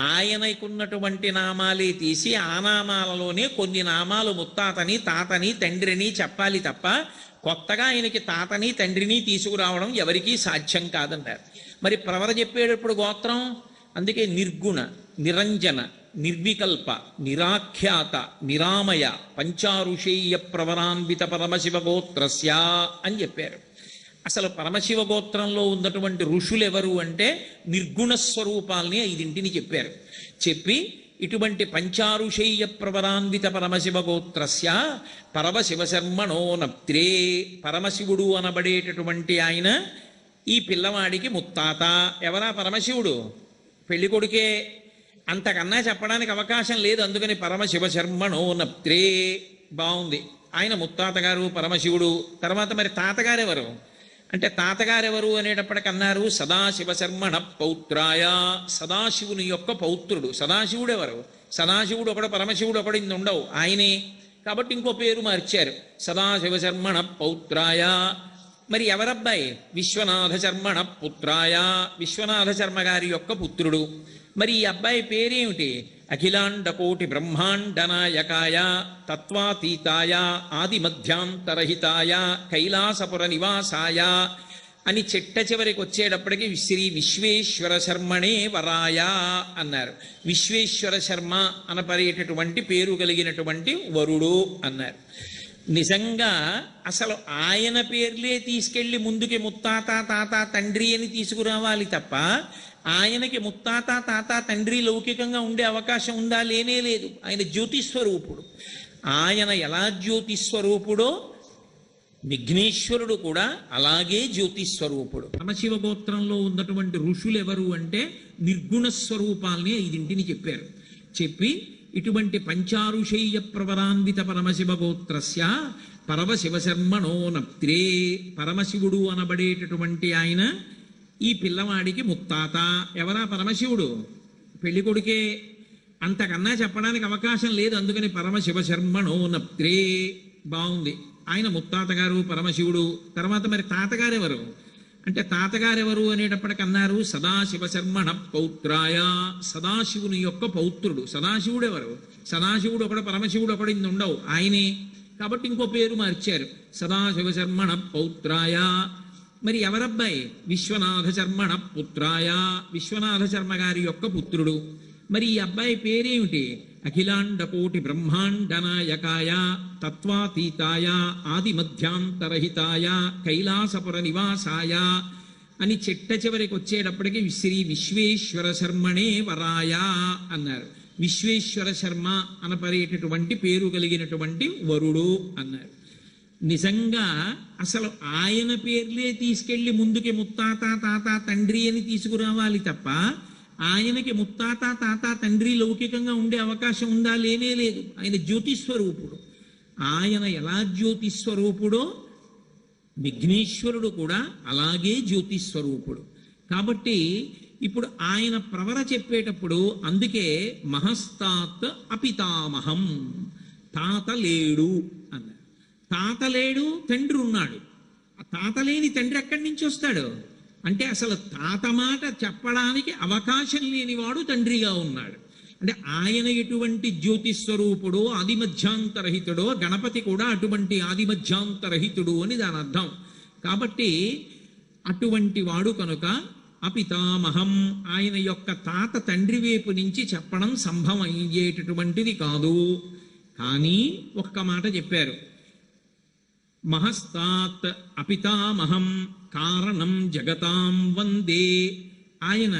ఆయనకున్నటువంటి నామాలే తీసి ఆ నామాలలోనే కొన్ని నామాలు ముత్తాతని తాతని తండ్రిని చెప్పాలి తప్ప కొత్తగా ఆయనకి తాతని తండ్రిని తీసుకురావడం ఎవరికీ సాధ్యం కాదన్నారు. మరి ప్రవర చెప్పేటప్పుడు గోత్రం, అందుకే నిర్గుణ, నిరంజన, నిర్వికల్ప నిరాఖ్యాత నిరామయ పంచారుషేయ ప్రవరాన్విత పరమశివ గోత్రస్య అని చెప్పారు. అసలు పరమశివ గోత్రంలో ఉన్నటువంటి ఋషులు ఎవరు అంటే నిర్గుణ స్వరూపాల్ని 5 చెప్పారు. చెప్పి ఇటువంటి పంచారుషేయ ప్రవరాన్విత పరమశివ గోత్రస్య పరమశివశర్మణో నప్త్రే, పరమశివుడు అనబడేటటువంటి ఆయన ఈ పిల్లవాడికి ముత్తాత. ఎవరా పరమశివుడు? పెళ్లి కొడుకే. అంతకన్నా చెప్పడానికి అవకాశం లేదు. అందుకని పరమశివశర్మణో నప్త్రే. బాగుంది. ఆయన ముత్తాత గారు పరమశివుడు. తర్వాత మరి తాతగారెవరు అంటే తాతగారెవరు అనేటప్పటికన్నారు సదాశివశర్మణ పౌత్రాయ, సదాశివుని యొక్క పౌత్రుడు. సదాశివుడు ఎవరు? సదాశివుడు ఒకడు, పరమశివుడు ఒకడు, ఇన్ని ఉండవు, ఆయనే. కాబట్టి ఇంకో పేరు మార్చారు, సదాశివశర్మణ పౌత్రాయ. మరి ఎవరబ్బాయి? విశ్వనాథ శర్మణ పుత్రాయ, విశ్వనాథ శర్మ గారి యొక్క పుత్రుడు. మరి ఈ అబ్బాయి పేరేమిటి? అఖిలాండకోటి బ్రహ్మాండనాయకాయ తత్వాతీతాయ ఆదిమధ్యాంతరహితాయ కైలాసపుర నివాసాయ అని చిట్ట చివరికి వచ్చేటప్పటికి శ్రీ విశ్వేశ్వర శర్మణే వరాయ అన్నారు. విశ్వేశ్వర శర్మ అనపడేటటువంటి పేరు కలిగినటువంటి వరుడు అన్నారు. నిజంగా అసలు ఆయన పేర్లే తీసుకెళ్లి ముందుకి ముత్తాత తాత తండ్రి అని తీసుకురావాలి తప్ప ఆయనకి ముత్తాత తాత తండ్రి లౌకికంగా ఉండే అవకాశం ఉందా? లేనే లేదు. ఆయన జ్యోతిస్వరూపుడు. ఆయన ఎలా జ్యోతిస్వరూపుడో విఘ్నేశ్వరుడు కూడా అలాగే జ్యోతిస్వరూపుడు. పరమశివ గోత్రంలో ఉన్నటువంటి ఋషులు ఎవరు అంటే నిర్గుణ స్వరూపాల్ని 5 చెప్పారు. చెప్పి ఇటువంటి పంచారుషేయ ప్రవరాన్విత పరమశివ గోత్రస్య పరమశివశర్మణో నప్త్రే, పరమశివుడు అనబడేటటువంటి ఆయన ఈ పిల్లవాడికి ముత్తాత. ఎవరా పరమశివుడు? పెళ్లి కొడుకే. అంతకన్నా చెప్పడానికి అవకాశం లేదు. అందుకని పరమశివశర్మణో నప్త్రే. బాగుంది. ఆయన ముత్తాత గారు పరమశివుడు. తర్వాత మరి తాతగారెవరు అంటే తాతగారెవరు అనేటప్పటికన్నారు సదాశివశర్మణ పౌత్రాయ, సదాశివుని యొక్క పౌత్రుడు. సదాశివుడు ఎవరు? సదాశివుడు ఒకడు, పరమశివుడు ఒకడు, ఇన్ని ఉండవు, ఆయనే. కాబట్టి ఇంకో పేరు మార్చారు, సదాశివశర్మణ పౌత్రాయ. మరి ఎవరబ్బాయి? విశ్వనాథ శర్మణ పుత్రాయ, విశ్వనాథ శర్మ గారి యొక్క పుత్రుడు. మరి ఈ అబ్బాయి పేరేమిటి? అఖిలాండకోటి బ్రహ్మాండనాయకాయ తత్వాతీతాయ ఆదిమధ్యాంతరహితాయ కైలాసపుర నివాసాయ అని చిట్ట చివరికి వచ్చేటప్పటికి శ్రీ విశ్వేశ్వర శర్మణే వరాయ అన్నారు. విశ్వేశ్వర శర్మ అనపడేటటువంటి పేరు కలిగినటువంటి వరుడు అన్నారు. నిజంగా అసలు ఆయన పేర్లే తీసుకెళ్లి ముందుకి ముత్తాత తాత తండ్రి అని తీసుకురావాలి తప్ప ఆయనకి ముత్తాత తాత తండ్రి లౌకికంగా ఉండే అవకాశం ఉందా? లేనే లేదు. ఆయన జ్యోతిస్వరూపుడు. ఆయన ఎలా జ్యోతిస్వరూపుడో విఘ్నేశ్వరుడు కూడా అలాగే జ్యోతిస్వరూపుడు. కాబట్టి ఇప్పుడు ఆయన ప్రవర చెప్పేటప్పుడు అందుకే మహస్తాత్ అపితామహం, తాత లేడు అన్నారు. తాత లేడు, తండ్రి ఉన్నాడు. ఆ తాత లేని తండ్రి ఎక్కడి నుంచి వస్తాడు అంటే అసలు తాత మాట చెప్పడానికి అవకాశం లేనివాడు తండ్రిగా ఉన్నాడు. అంటే ఆయన ఎటువంటి జ్యోతిస్వరూపుడో ఆదిమధ్యాంతరహితుడో గణపతి కూడా అటువంటి ఆదిమధ్యాంతరహితుడు అని దాని అర్థం. కాబట్టి అటువంటి వాడు కనుక అపితామహం, ఆయన యొక్క తాత తండ్రి వైపు నుంచి చెప్పడం సంభవం అయ్యేటటువంటిది కాదు. కానీ ఒక్క మాట చెప్పారు, మహస్తాత్ అపితామహం కారణం జగతాం వందే. ఆయన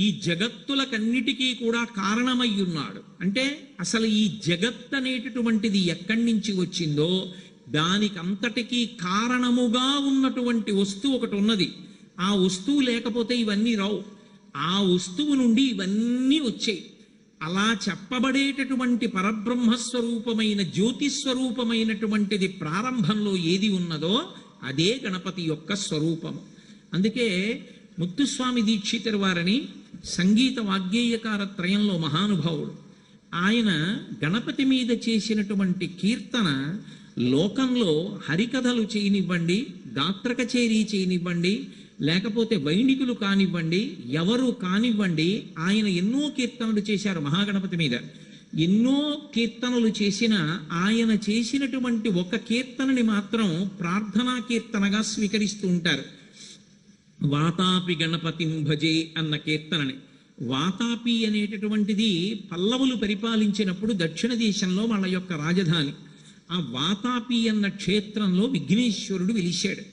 ఈ జగత్తులకన్నిటికీ కూడా కారణమై ఉన్నాడు. అంటే అసలు ఈ జగత్ అనేటటువంటిది ఎక్కడి నుంచి వచ్చిందో దానికంతటికీ కారణముగా ఉన్నటువంటి వస్తువు ఒకటి ఉన్నది. ఆ వస్తువు లేకపోతే ఇవన్నీ రావు. ఆ వస్తువు నుండి ఇవన్నీ వచ్చాయి. అలా చెప్పబడేటటువంటి పరబ్రహ్మస్వరూపమైన జ్యోతిస్వరూపమైనటువంటిది ప్రారంభంలో ఏది ఉన్నదో అదే గణపతి యొక్క స్వరూపము. అందుకే ముత్తుస్వామి దీక్షితుల వారిని సంగీత వాగ్గేయకార త్రయంలో మహానుభావుడు. ఆయన గణపతి మీద చేసినటువంటి కీర్తన లోకంలో హరికథలు చేయనివ్వండి, గాత్ర కచేరీ చేయనివ్వండి, లేకపోతే వైణికులు కానివ్వండి, ఎవరు కానివ్వండి, ఆయన ఎన్నో కీర్తనలు చేశారు మహాగణపతి మీద. ఎన్నో కీర్తనలు చేసిన ఆయన చేసినటువంటి ఒక కీర్తనని మాత్రం ప్రార్థనా కీర్తనగా స్వీకరిస్తూ ఉంటారు. వాతాపి గణపతిం భజే అన్న కీర్తనని. వాతాపి అనేటటువంటిది పల్లవులు పరిపాలించినప్పుడు దక్షిణ దేశంలో వాళ్ళ యొక్క రాజధాని. ఆ వాతాపి అన్న క్షేత్రంలో విఘ్నేశ్వరుడు వెలిశాడు.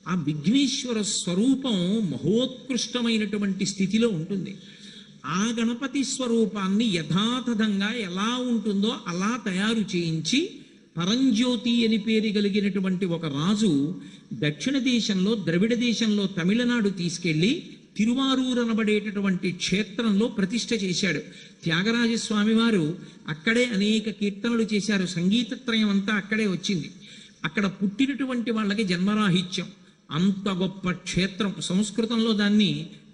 ఆ విఘ్నేశ్వర స్వరూపం మహోత్కృష్టమైనటువంటి స్థితిలో ఉంటుంది. ఆ గణపతి స్వరూపాన్ని యథాతథంగా ఎలా ఉంటుందో అలా తయారు చేయించి పరంజ్యోతి అని పేరు కలిగినటువంటి ఒక రాజు దక్షిణ దేశంలో, ద్రవిడ దేశంలో తమిళనాడు తీసుకెళ్లి తిరువారూరు అనబడేటటువంటి క్షేత్రంలో ప్రతిష్ఠ చేశాడు. త్యాగరాజస్వామి వారు అక్కడే అనేక కీర్తనలు చేశారు. సంగీతత్రయం అంతా అక్కడే వచ్చింది. అక్కడ పుట్టినటువంటి వాళ్ళకి జన్మరాహిత్యం. అంత గొప్ప క్షేత్రం. సంస్కృతంలో దాన్ని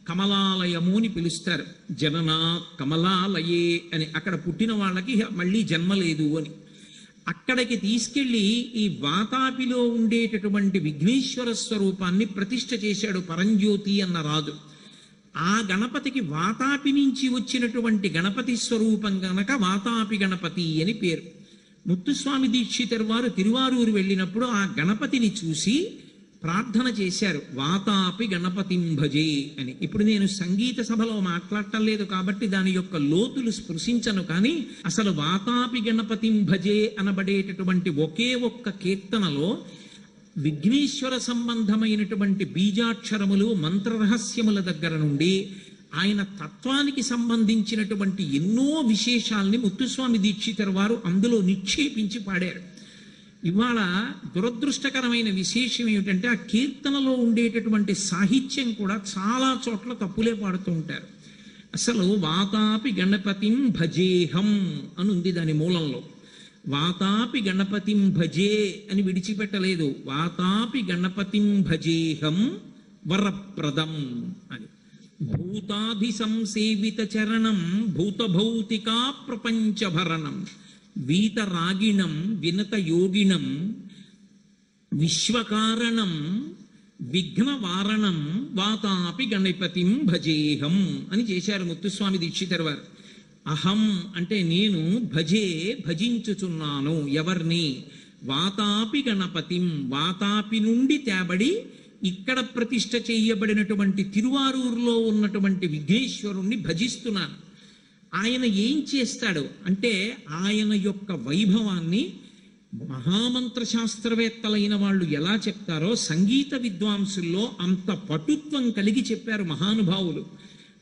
కమలాలయము అని పిలుస్తారు. జననా కమలాలయే అని. అక్కడ పుట్టిన వాళ్ళకి మళ్ళీ జన్మ లేదు అని. అక్కడికి తీసుకెళ్లి ఈ వాతాపిలో ఉండేటటువంటి విఘ్నేశ్వర స్వరూపాన్ని ప్రతిష్ఠ చేశాడు పరంజ్యోతి అన్న రాజు. ఆ గణపతికి వాతాపి నుంచి వచ్చినటువంటి గణపతి స్వరూపం గనక వాతాపి గణపతి అని పేరు. ముత్తుస్వామి దీక్షితర్ వారు తిరువారూరు వెళ్ళినప్పుడు ఆ గణపతిని చూసి ప్రార్థన చేశారు, వాతాపి గణపతిం భజే అని. ఇప్పుడు నేను సంగీత సభలో మాట్లాడటం లేదు కాబట్టి దాని యొక్క లోతులు స్పృశించను, కానీ అసలు వాతాపి గణపతిం భజే అనబడేటటువంటి ఒకే ఒక్క కీర్తనలో విఘ్నేశ్వర సంబంధమైనటువంటి బీజాక్షరములు, మంత్రరహస్యముల దగ్గర నుండి ఆయన తత్వానికి సంబంధించినటువంటి ఎన్నో విశేషాల్ని ముత్తుస్వామి దీక్షితర్ వారు అందులో నిక్షేపించి పాడారు. ఇవాళ దురదృష్టకరమైన విశేషం ఏమిటంటే ఆ కీర్తనలో ఉండేటటువంటి సాహిత్యం కూడా చాలా చోట్ల తప్పులే పాడుతూ ఉంటారు. అసలు వాతాపి గణపతిం భజేహం అని ఉంది దాని మూలంలో. వాతాపి గణపతిం భజే అని విడిచిపెట్టలేదు. వాతాపి గణపతిం భజేహం వరప్రదం అని. భూతాధి సంసేవిత చరణం భూతభౌతికా ప్రపంచభరణం వీతరాగిణం వినత యోగిణం విశ్వకారణం విఘ్నవారణం వాతాపి గణపతిం భజేహం అని చేశారు ముత్తుస్వామి దీక్షితర్ వారు. అహం అంటే నేను, భజే భజించుచున్నాను. ఎవరిని? వాతాపి గణపతిం, వాతాపి నుండి తేబడి ఇక్కడ ప్రతిష్ఠ చేయబడినటువంటి తిరువారూరులో ఉన్నటువంటి విఘ్నేశ్వరుణ్ణి భజిస్తున్నాను. ఆయన ఏం చేస్తాడు అంటే ఆయన యొక్క వైభవాన్ని మహామంత్ర శాస్త్రవేత్తలైన వాళ్ళు ఎలా చెప్తారో సంగీత విద్వాంసుల్లో అంత పటుత్వం కలిగి చెప్పారు మహానుభావులు.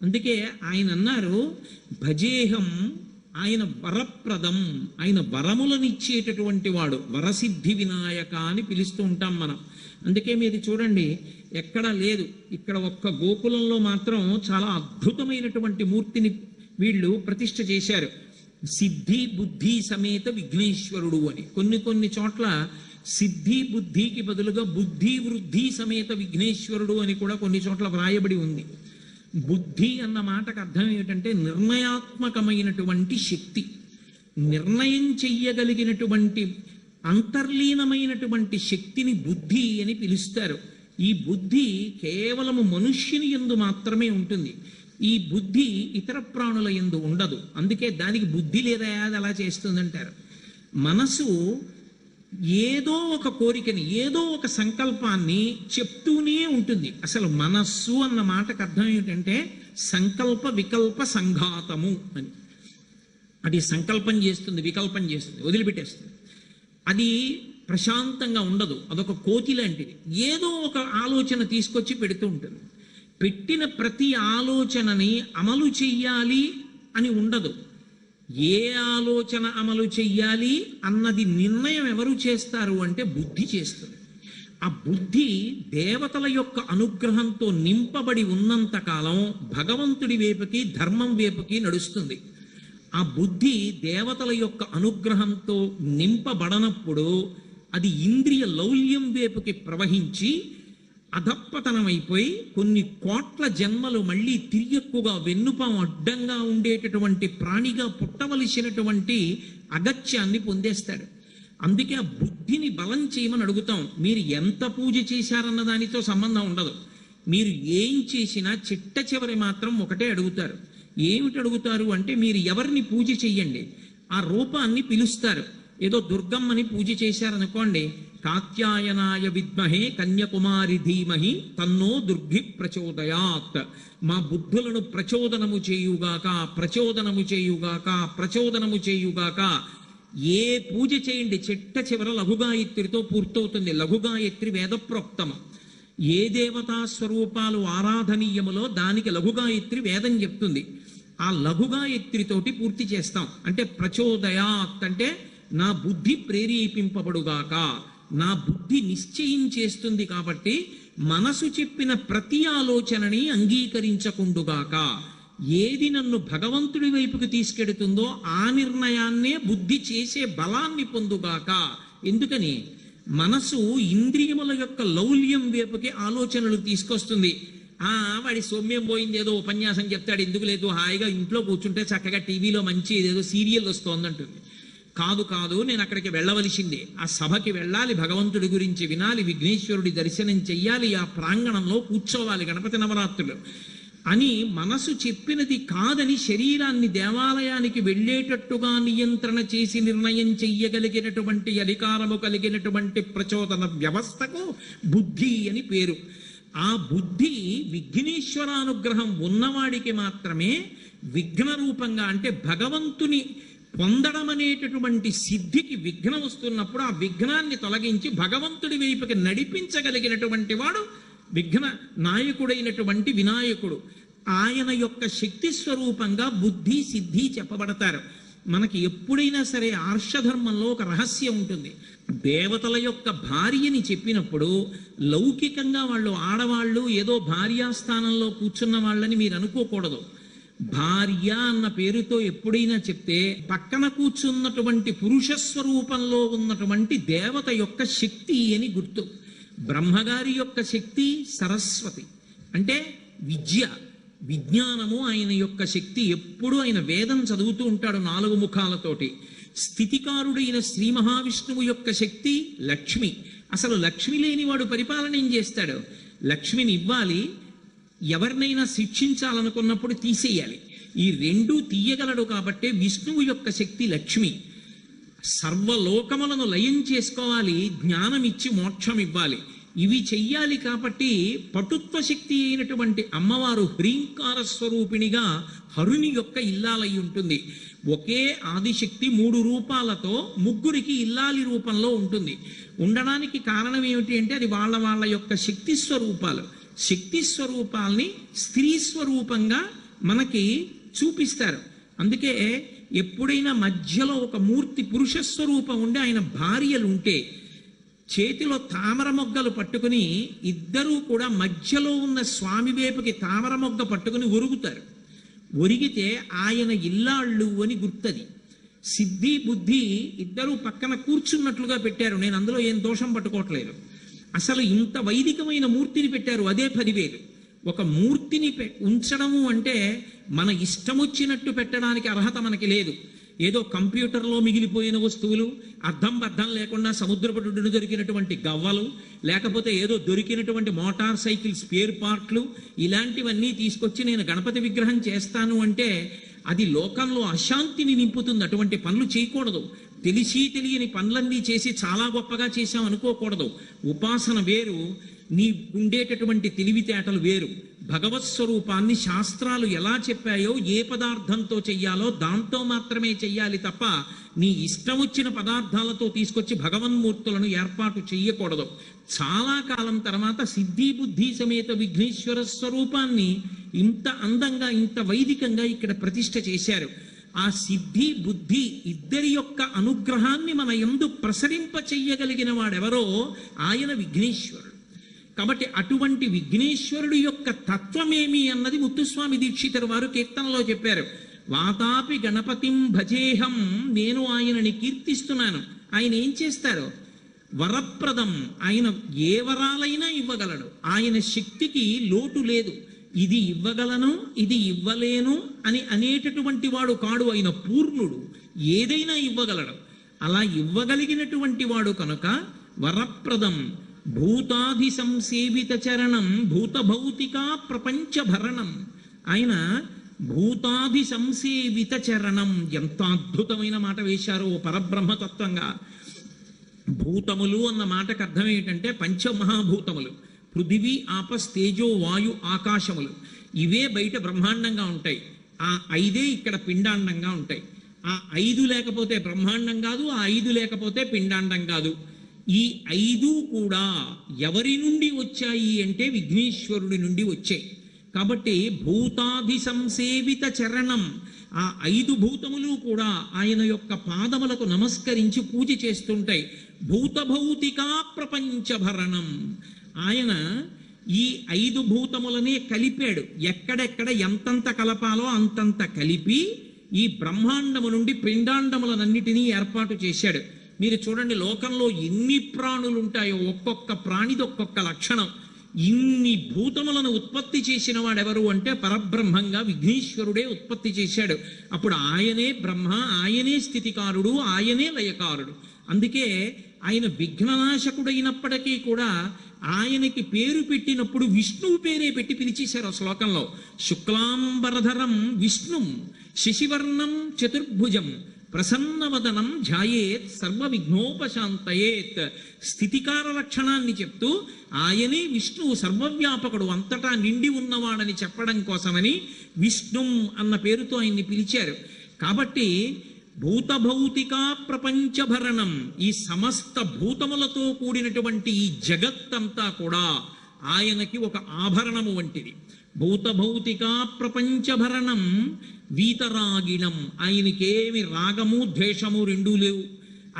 అందుకే ఆయన అన్నారు, భజేహం, ఆయన వరప్రదం, ఆయన వరములనిచ్చేటటువంటి వాడు. వరసిద్ధి వినాయక అని పిలుస్తూ ఉంటాం మనం. అందుకే మీరు చూడండి ఎక్కడా లేదు. ఇక్కడ ఒక్క గోకులంలో మాత్రం చాలా అద్భుతమైనటువంటి మూర్తిని వీళ్ళు ప్రతిష్ఠ చేశారు. సిద్ధి బుద్ధి సమేత విఘ్నేశ్వరుడు అని. కొన్ని చోట్ల సిద్ధి బుద్ధికి బదులుగా బుద్ధి వృద్ధి సమేత విఘ్నేశ్వరుడు అని కూడా కొన్ని చోట్ల వ్రాయబడి ఉంది. బుద్ధి అన్న మాటకు అర్థం ఏమిటంటే నిర్ణయాత్మకమైనటువంటి శక్తి, నిర్ణయం చెయ్యగలిగినటువంటి అంతర్లీనమైనటువంటి శక్తిని బుద్ధి అని పిలుస్తారు. ఈ బుద్ధి కేవలము మనుష్యుని యందు మాత్రమే ఉంటుంది. ఈ బుద్ధి ఇతర ప్రాణుల యందు ఉండదు. అందుకే దానికి బుద్ధి లేదా అది అలా చేస్తుందంటారు. మనసు ఏదో ఒక కోరికని, ఏదో ఒక సంకల్పాన్ని చెప్తూనే ఉంటుంది. అసలు మనస్సు అన్న మాటకు అర్థం ఏమిటంటే సంకల్ప వికల్ప సంఘాతము అని. అది సంకల్పం చేస్తుంది, వికల్పం చేస్తుంది, వదిలిపెట్టేస్తుంది. అది ప్రశాంతంగా ఉండదు. అదొక కోతి లాంటిది. ఏదో ఒక ఆలోచన తీసుకొచ్చి పెడుతూ ఉంటుంది. పెట్టిన ప్రతి ఆలోచనని అమలు చెయ్యాలి అని ఉండదు. ఏ ఆలోచన అమలు చెయ్యాలి అన్నది నిర్ణయం ఎవరు చేస్తారు అంటే బుద్ధి చేస్తుంది. ఆ బుద్ధి దేవతల యొక్క అనుగ్రహంతో నింపబడి ఉన్నంత కాలం భగవంతుడి వైపుకి, ధర్మం వైపుకి నడుస్తుంది. ఆ బుద్ధి దేవతల యొక్క అనుగ్రహంతో నింపబడనప్పుడు అది ఇంద్రియ లౌల్యం వైపుకి ప్రవహించి అధప్పతనమైపోయి కొన్ని కోట్ల జన్మలు మళ్ళీ తిరియక్కుగా వెన్నుపాము అడ్డంగా ఉండేటటువంటి ప్రాణిగా పుట్టవలసినటువంటి అగత్యాన్ని పొందేస్తాడు. అందుకే ఆ బుద్ధిని బలం చేయమని అడుగుతాం. మీరు ఎంత పూజ చేశారన్న దానితో సంబంధం ఉండదు. మీరు ఏం చేసినా చిట్ట చివరి మాత్రం ఒకటే అడుగుతారు. ఏమిటి అడుగుతారు అంటే మీరు ఎవరిని పూజ చెయ్యండి, ఆ రూపాన్ని పిలుస్తారు. ఏదో దుర్గమ్మని పూజ చేశారనుకోండి, కాత్యాయనాయ విద్మహే కన్యకుమారి ధీమహి తన్నో దుర్గి ప్రచోదయాత్, మా బుద్ధులను ప్రచోదనము చేయుగాక, ప్రచోదనము చేయుగాక, ప్రచోదనము చేయుగాక. ఏ పూజ చేయండి చిట్ట చివర లఘుగాయత్రితో పూర్తవుతుంది. లఘుగాయత్రి వేదప్రోక్తము. ఏ దేవతా స్వరూపాలు ఆరాధనీయములో దానికి లఘుగాయత్రి వేదం చెప్తుంది. ఆ లఘుగాయత్రితోటి పూర్తి చేస్తాం. అంటే ప్రచోదయాత్ అంటే నా బుద్ధి ప్రేరేపింపబడుగాక, నా బుద్ధి నిశ్చయం చేస్తుంది కాబట్టి మనసు చెప్పిన ప్రతి ఆలోచనని అంగీకరించకుండుగాక. ఏది నన్ను భగవంతుడి వైపుకి తీసుకెడుతుందో ఆ నిర్ణయాన్నే బుద్ధి చేసే బలాన్ని పొందుగాక. ఎందుకని మనసు ఇంద్రియముల యొక్క లౌల్యం వైపుకి ఆలోచనలు తీసుకొస్తుంది. వాడి సౌమ్యం పోయింది, ఏదో ఉపన్యాసం చెప్తాడు, ఎందుకు లేదు, హాయిగా ఇంట్లో కూర్చుంటే చక్కగా టీవీలో మంచి ఏదో సీరియల్ వస్తోందంటుంది. కాదు కాదు, నేను అక్కడికి వెళ్ళవలసిందే, ఆ సభకి వెళ్ళాలి, భగవంతుడి గురించి వినాలి, విఘ్నేశ్వరుడి దర్శనం చెయ్యాలి, ఆ ప్రాంగణంలో కూర్చోవాలి గణపతి నవరాత్రులు అని మనసు చెప్పినది కాదని శరీరాన్ని దేవాలయానికి వెళ్ళేటట్టుగా నియంత్రణ చేసి నిర్ణయం చెయ్యగలిగినటువంటి అధికారము కలిగినటువంటి ప్రచోదన వ్యవస్థకు బుద్ధి అని పేరు. ఆ బుద్ధి విఘ్నేశ్వరానుగ్రహం ఉన్నవాడికి మాత్రమే విఘ్న రూపంగా, అంటే భగవంతుని పొందడం అనేటటువంటి సిద్ధికి విఘ్నం వస్తున్నప్పుడు ఆ విఘ్నాన్ని తొలగించి భగవంతుడి వైపుకి నడిపించగలిగినటువంటి వాడు విఘ్న నాయకుడైనటువంటి వినాయకుడు. ఆయన యొక్క శక్తి స్వరూపంగా బుద్ధి సిద్ధి చెప్పబడతారు. మనకి ఎప్పుడైనా సరే ఆర్షధర్మంలో ఒక రహస్యం ఉంటుంది. దేవతల యొక్క భార్యని చెప్పినప్పుడు లౌకికంగా వాళ్ళు ఆడవాళ్ళు ఏదో భార్యాస్థానంలో కూర్చున్న వాళ్ళని మీరు అనుకోకూడదు. భార్య అన్న పేరుతో ఎప్పుడైనా చెప్తే పక్కన కూర్చున్నటువంటి పురుష స్వరూపంలో ఉన్నటువంటి దేవత యొక్క శక్తి అని గుర్తు. బ్రహ్మగారి యొక్క శక్తి సరస్వతి, అంటే విద్య, విజ్ఞానము ఆయన యొక్క శక్తి. ఎప్పుడు ఆయన వేదం చదువుతూ ఉంటాడు 4 ముఖాలతోటి. స్థితికారుడైన శ్రీ మహావిష్ణువు యొక్క శక్తి లక్ష్మి. అసలు లక్ష్మి లేని వాడు పరిపాలన ఏం చేస్తాడు? లక్ష్మిని ఇవ్వాలి, ఎవరినైనా శిక్షించాలనుకున్నప్పుడు తీసేయాలి. ఈ రెండూ తీయగలడు కాబట్టి విష్ణువు యొక్క శక్తి లక్ష్మి. సర్వలోకములను లయం చేసుకోవాలి, జ్ఞానం ఇచ్చి మోక్షం ఇవ్వాలి. ఇవి చెయ్యాలి కాబట్టి పటుత్వ శక్తి అయినటువంటి అమ్మవారు హ్రీంకార స్వరూపిణిగా హరుని యొక్క ఇల్లాలై ఉంటుంది. ఒకే ఆదిశక్తి 3 రూపాలతో ముగ్గురికి ఇల్లాలి రూపంలో ఉంటుంది. ఉండడానికి కారణం ఏమిటి అంటే అది వాళ్ళ వాళ్ళ యొక్క శక్తి స్వరూపాలు. శక్తి స్వరూపాల్ని స్త్రీ స్వరూపంగా మనకి చూపిస్తారు. అందుకే ఎప్పుడైనా మధ్యలో ఒక మూర్తి పురుష స్వరూపం ఉండి ఆయన భార్యలు ఉంటే చేతిలో తామర మొగ్గలు పట్టుకుని ఇద్దరూ కూడా మధ్యలో ఉన్న స్వామి వైపుకి తామర మొగ్గ పట్టుకుని ఒరుగుతారు. ఒరిగితే ఆయన ఇల్లాళ్ళు అని గుర్తది. సిద్ధి బుద్ధి ఇద్దరూ పక్కన కూర్చున్నట్లుగా పెట్టారు. నేను అందులో ఏం దోషం పట్టుకోవట్లేదు. అసలు ఇంత వైదికమైన మూర్తిని పెట్టారు, అదే 10,000. ఒక మూర్తిని ఉంచడము అంటే మన ఇష్టం వచ్చినట్టు పెట్టడానికి అర్హత మనకి లేదు. ఏదో కంప్యూటర్లో మిగిలిపోయిన వస్తువులు, అర్థం బద్ధం లేకుండా సముద్రపటుడును దొరికినటువంటి గవ్వలు, లేకపోతే ఏదో దొరికినటువంటి మోటార్ సైకిల్ స్పేర్ పార్ట్లు, ఇలాంటివన్నీ తీసుకొచ్చి నేను గణపతి విగ్రహం చేస్తాను అంటే అది లోకంలో అశాంతిని నింపుతుంది. అటువంటి పనులు చేయకూడదు. తెలిసి తెలియని పనులన్నీ చేసి చాలా గొప్పగా చేశాం అనుకోకూడదు. ఉపాసన వేరు, నీ ఉండేటటువంటి తెలివితేటలు వేరు. భగవత్ స్వరూపాన్ని శాస్త్రాలు ఎలా చెప్పాయో ఏ పదార్థంతో చెయ్యాలో దాంతో మాత్రమే చెయ్యాలి తప్ప నీ ఇష్టం వచ్చిన పదార్థాలతో తీసుకొచ్చి భగవన్మూర్తులను ఏర్పాటు చెయ్యకూడదు. చాలా కాలం తర్వాత సిద్ధి బుద్ధి సమేత విఘ్నేశ్వర స్వరూపాన్ని ఇంత అందంగా ఇంత వైదికంగా ఇక్కడ ప్రతిష్ఠ చేశారు. ఆ సిద్ధి బుద్ధి ఇద్దరి యొక్క అనుగ్రహాన్ని మన యందు ప్రసరింప చెయ్యగలిగిన వాడెవరో ఆయన విఘ్నేశ్వరుడు. కాబట్టి అటువంటి విఘ్నేశ్వరుడు యొక్క తత్వమేమి అన్నది ముత్తుస్వామి దీక్షితరు వారు కీర్తనలో చెప్పారు. వాతాపి గణపతిం భజేహం, నేను ఆయనని కీర్తిస్తున్నాను. ఆయన ఏం చేస్తారు? వరప్రదం, ఆయన ఏ వరాలైనా ఇవ్వగలడు. ఆయన శక్తికి లోటు లేదు. ఇది ఇవ్వగలను ఇది ఇవ్వలేను అని అనేటటువంటి వాడు కాడు. ఆయన పూర్ణుడు, ఏదైనా ఇవ్వగలడు. అలా ఇవ్వగలిగినటువంటి వాడు కనుక వరప్రదం, భూతాధి సంసేవిత చరణం, భూత భౌతిక ప్రపంచ భరణం. ఆయన భూతాది సంసేవిత చరణం. ఎంత అద్భుతమైన మాట వేశారో పరబ్రహ్మతత్వంగా. భూతములు అన్న మాటకు అర్థం ఏమిటంటే పంచమహాభూతములు, పృథివీ ఆపస్ తేజో వాయు ఆకాశములు. ఇవే బయట బ్రహ్మాండంగా ఉంటాయి. ఆ 5 ఇక్కడ పిండాండంగా ఉంటాయి. ఆ 5 లేకపోతే బ్రహ్మాండం కాదు, ఆ 5 లేకపోతే పిండాండం కాదు. ఈ 5 కూడా ఎవరి నుండి వచ్చాయి అంటే విఘ్నేశ్వరుడి నుండి వచ్చాయి. కాబట్టి భూతాది సంసేవిత చరణం, ఆ 5 భూతములు కూడా ఆయన యొక్క పాదములకు నమస్కరించి పూజ చేస్తుంటాయి. భూతభౌతికా ప్రపంచభరణం. ఆయన ఈ 5 భూతములనే కలిపాడు. ఎక్కడెక్కడ ఎంతంత కలపాలో అంతంత కలిపి ఈ బ్రహ్మాండము నుండి పిండాండములనన్నిటినీ ఏర్పాటు చేశాడు. మీరు చూడండి, లోకంలో ఎన్ని ప్రాణులు ఉంటాయో ఒక్కొక్క ప్రాణిది ఒక్కొక్క లక్షణం. ఇన్ని భూతములను ఉత్పత్తి చేసిన వాడెవరు అంటే పరబ్రహ్మంగా విఘ్నేశ్వరుడే ఉత్పత్తి చేశాడు. అప్పుడు ఆయనే బ్రహ్మ, ఆయనే స్థితికారుడు, ఆయనే లయకారుడు. అందుకే ఆయన విఘ్ననాశకుడైనప్పటికీ కూడా ఆయనకి పేరు పెట్టినప్పుడు విష్ణువు పేరే పెట్టి పిలిచేశారు ఆ శ్లోకంలో. శుక్లాంబరధరం విష్ణుం శశివర్ణం చతుర్భుజం ప్రసన్నవదనం ధ్యాయేత్ సర్వ విఘ్నోపశాంతయేత్. స్థితికార లక్షణాన్ని చెప్తూ ఆయనే విష్ణువు సర్వవ్యాపకుడు, అంతటా నిండి ఉన్నవాడని చెప్పడం కోసమని విష్ణుం అన్న పేరుతో ఆయన్ని పిలిచారు. కాబట్టి భూతభౌతికా ప్రపంచభరణం, ఈ సమస్త భూతములతో కూడినటువంటి ఈ జగత్తంతా కూడా ఆయనకి ఒక ఆభరణము వంటిది. భూతభౌతికా ప్రపంచభరణం వీతరాగిణం. ఆయనకేమి రాగము ద్వేషము రెండూ లేవు.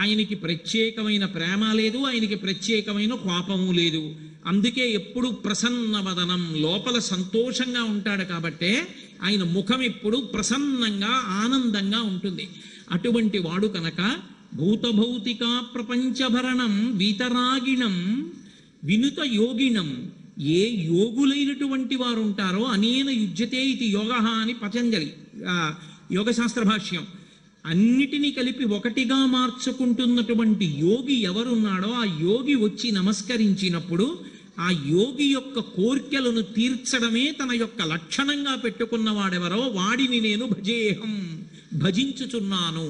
ఆయనకి ప్రత్యేకమైన ప్రేమ లేదు, ఆయనకి ప్రత్యేకమైన కోపము లేదు. అందుకే ఎప్పుడు ప్రసన్నవదనం, లోపల సంతోషంగా ఉంటాడు. కాబట్టే ఆయన ముఖం ఎప్పుడు ప్రసన్నంగా ఆనందంగా ఉంటుంది. అటువంటి వాడు కనుక భూతభౌతికా ప్రపంచభరణం వీతరాగిణం వినుత యోగినం. ఏ యోగులైనటువంటి వారు ఉంటారో అనేన యుజ్యతే ఇది యోగ అని పతంజలి యోగశాస్త్ర భాష్యం. అన్నిటినీ కలిపి ఒకటిగా మార్చుకుంటున్నటువంటి యోగి ఎవరున్నాడో ఆ యోగి వచ్చి నమస్కరించినప్పుడు ఆ యోగి యొక్క కోర్కెలను తీర్చడమే తన యొక్క లక్షణంగా పెట్టుకున్నవాడెవరో వాడిని నేను భజేహం, భజించుచున్నాను.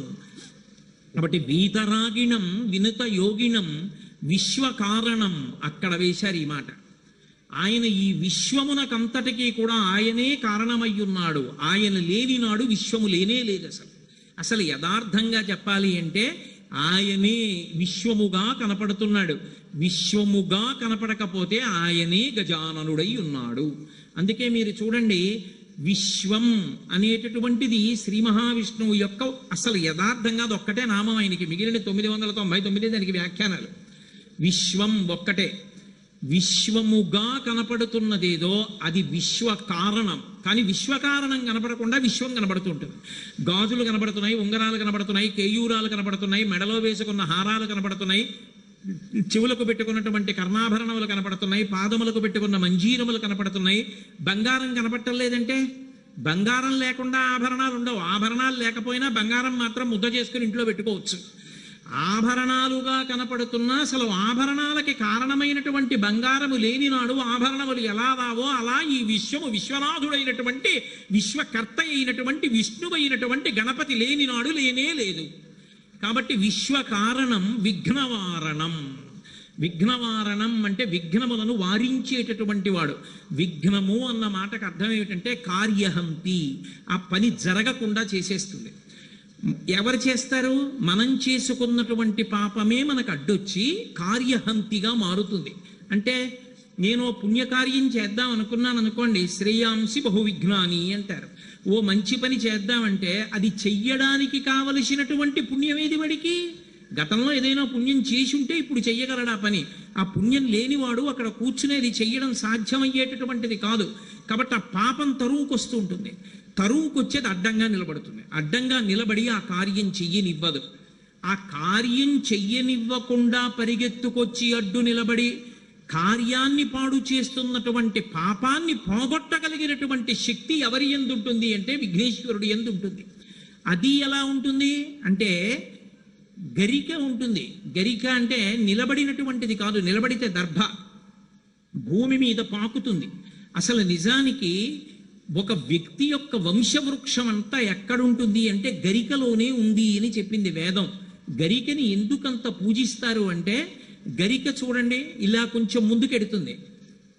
కాబట్టి వీతరాగిణం వినుత యోగినం విశ్వకారణం, అక్కడ వేశారు ఈ మాట. ఆయన ఈ విశ్వమునకంతటికీ కూడా ఆయనే కారణమయ్యున్నాడు. ఆయన లేనినాడు విశ్వము లేనే లేదు. అసలు యథార్థంగా చెప్పాలి అంటే ఆయనే విశ్వముగా కనపడుతున్నాడు. విశ్వముగా కనపడకపోతే ఆయనే గజాననుడై ఉన్నాడు. అందుకే మీరు చూడండి, విశ్వం అనేటటువంటిది శ్రీ మహావిష్ణువు యొక్క అసలు యథార్థంగా అది ఒక్కటే నామం ఆయనకి. మిగిలిన 999 దానికి వ్యాఖ్యానాలు. విశ్వం ఒక్కటే. విశ్వముగా కనపడుతున్నదేదో అది విశ్వ కారణం. కానీ విశ్వకారణం కనపడకుండా విశ్వం కనపడుతుంటుంది. గాజులు కనపడుతున్నాయి, ఉంగరాలు కనపడుతున్నాయి, కేయూరాలు కనపడుతున్నాయి, మెడలో వేసుకున్న హారాలు కనపడుతున్నాయి, చెవులకు పెట్టుకున్నటువంటి కర్ణాభరణములు కనపడుతున్నాయి, పాదములకు పెట్టుకున్న మంజీరములు కనపడుతున్నాయి. బంగారం కనపడలేదంటే బంగారం లేకుండా ఆభరణాలు ఉండవు. ఆభరణాలు లేకపోయినా బంగారం మాత్రం ముద్ద చేసుకుని ఇంట్లో పెట్టుకోవచ్చు. ఆభరణాలుగా కనపడుతున్నా అసలు ఆభరణాలకి కారణమైనటువంటి బంగారము లేనినాడు ఆభరణములు ఎలా రావో అలా ఈ విశ్వము విశ్వనాథుడైనటువంటి విశ్వకర్త అయినటువంటి విష్ణువైనటువంటి గణపతి లేనినాడు లేనే లేదు. కాబట్టి విశ్వకారణం విఘ్నవారణం. విఘ్నవారణం అంటే విఘ్నములను వారించేటటువంటి వాడు. విఘ్నము అన్న మాటకు అర్థం ఏమిటంటే కార్యహంతి, ఆ పని జరగకుండా చేసేస్తుంది. ఎవరు చేస్తారు? మనం చేసుకున్నటువంటి పాపమే మనకు అడ్డొచ్చి కార్యహంతిగా మారుతుంది. అంటే నేను పుణ్యకార్యం చేద్దాం అనుకున్నాను అనుకోండి, శ్రేయాంసి బహువిఘ్నాని అంటారు. ఓ మంచి పని చేద్దామంటే అది చెయ్యడానికి కావలసినటువంటి పుణ్యం ఏది వాడికి? గతంలో ఏదైనా పుణ్యం చేసి ఉంటే ఇప్పుడు చెయ్యగలడా పని. ఆ పుణ్యం లేనివాడు అక్కడ కూర్చునేది చెయ్యడం సాధ్యమయ్యేటటువంటిది కాదు. కాబట్టి ఆ పాపం తరువుకొస్తూ ఉంటుంది. తరువుకొచ్చేది అడ్డంగా నిలబడుతుంది. అడ్డంగా నిలబడి ఆ కార్యం చెయ్యనివ్వదు. ఆ కార్యం చెయ్యనివ్వకుండా పరిగెత్తుకొచ్చి అడ్డు నిలబడి కార్యాన్ని పాడు చేస్తున్నటువంటి పాపాన్ని పోగొట్టగలిగినటువంటి శక్తి ఎవరి యందు ఉంటుంది అంటే విఘ్నేశ్వరుడి యందు ఉంటుంది. అది ఎలా ఉంటుంది అంటే గరిక ఉంటుంది. గరిక అంటే నిలబడినటువంటిది కాదు, నిలబడితే దర్భ భూమి మీద పాకుతుంది. అసలు నిజానికి ఒక వ్యక్తి యొక్క వంశవృక్షం అంతా ఎక్కడుంటుంది అంటే గరికలోనే ఉంది అని చెప్పింది వేదం. గరికని ఎందుకంత పూజిస్తారు అంటే, గరిక చూడండి ఇలా కొంచెం ముందుకెడుతుంది,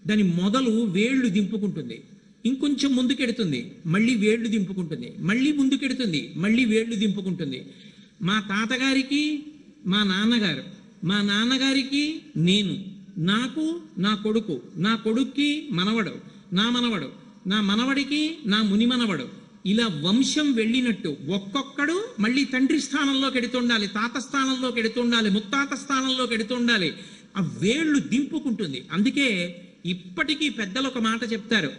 దాని మొదలు వేళ్ళు దింపుకుంటుంది, ఇంకొంచెం ముందుకెడుతుంది, మళ్ళీ వేళ్ళు దింపుకుంటుంది, మళ్ళీ ముందుకెడుతుంది, మళ్ళీ వేళ్ళు దింపుకుంటుంది. మా తాతగారికి మా నాన్నగారు, మా నాన్నగారికి నేను, నాకు నా కొడుకు, నా కొడుక్కి మనవడు, నా మనవడు, నా మనవడికి నా ముని మనవడు, ఇలా వంశం వెళ్ళినట్టు ఒక్కొక్కడు మళ్ళీ తండ్రి స్థానంలోకి ఎడుతుండాలి, తాత స్థానంలోకి ఎడుతుండాలి, ముత్తాత స్థానంలోకి ఎడుతుండాలి. ఆ వేళ్ళు దింపుకుంటుంది. అందుకే ఇప్పటికీ పెద్దలు ఒక మాట చెప్తారు,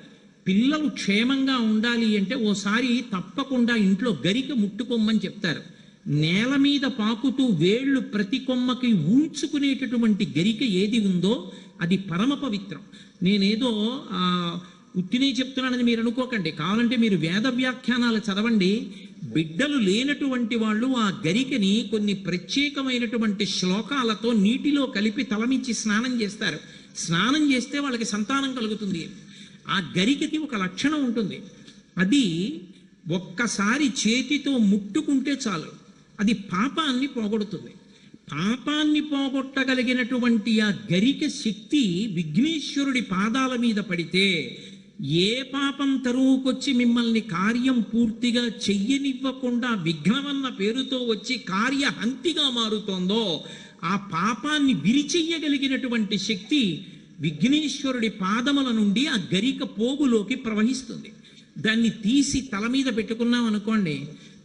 పిల్లలు క్షేమంగా ఉండాలి అంటే ఓసారి తప్పకుండా ఇంట్లో గరిక ముట్టుకోమని చెప్తారు. నేల మీద పాకుతూ వేళ్ళు ప్రతి కొమ్మకి ఊంచుకునేటటువంటి గరిక ఏది ఉందో అది పరమ పవిత్రం. నేనేదో ఉత్తినే చెప్తున్నానని మీరు అనుకోకండి, కావాలంటే మీరు వేద వ్యాఖ్యానాలు చదవండి. బిడ్డలు లేనటువంటి వాళ్ళు ఆ గరికని కొన్ని ప్రత్యేకమైనటువంటి శ్లోకాలతో నీటిలో కలిపి తలమించి స్నానం చేస్తారు. స్నానం చేస్తే వాళ్ళకి సంతానం కలుగుతుంది. ఆ గరికకి ఒక లక్షణం ఉంటుంది, అది ఒక్కసారి చేతితో ముట్టుకుంటే చాలు, అది పాపాన్ని పోగొడుతుంది. పాపాన్ని పోగొట్టగలిగినటువంటి ఆ గరిక శక్తి విఘ్నేశ్వరుడి పాదాల మీద పడితే ఏ పాపం తరువుకొచ్చి మిమ్మల్ని కార్యం పూర్తిగా చెయ్యనివ్వకుండా విఘ్నమన్న పేరుతో వచ్చి కార్యహంతిగా మారుతోందో ఆ పాపాన్ని విరిచెయ్యగలిగినటువంటి శక్తి విఘ్నేశ్వరుడి పాదముల నుండి ఆ గరిక పోగులోకి ప్రవహిస్తుంది. దాన్ని తీసి తల మీద పెట్టుకున్నాం అనుకోండి,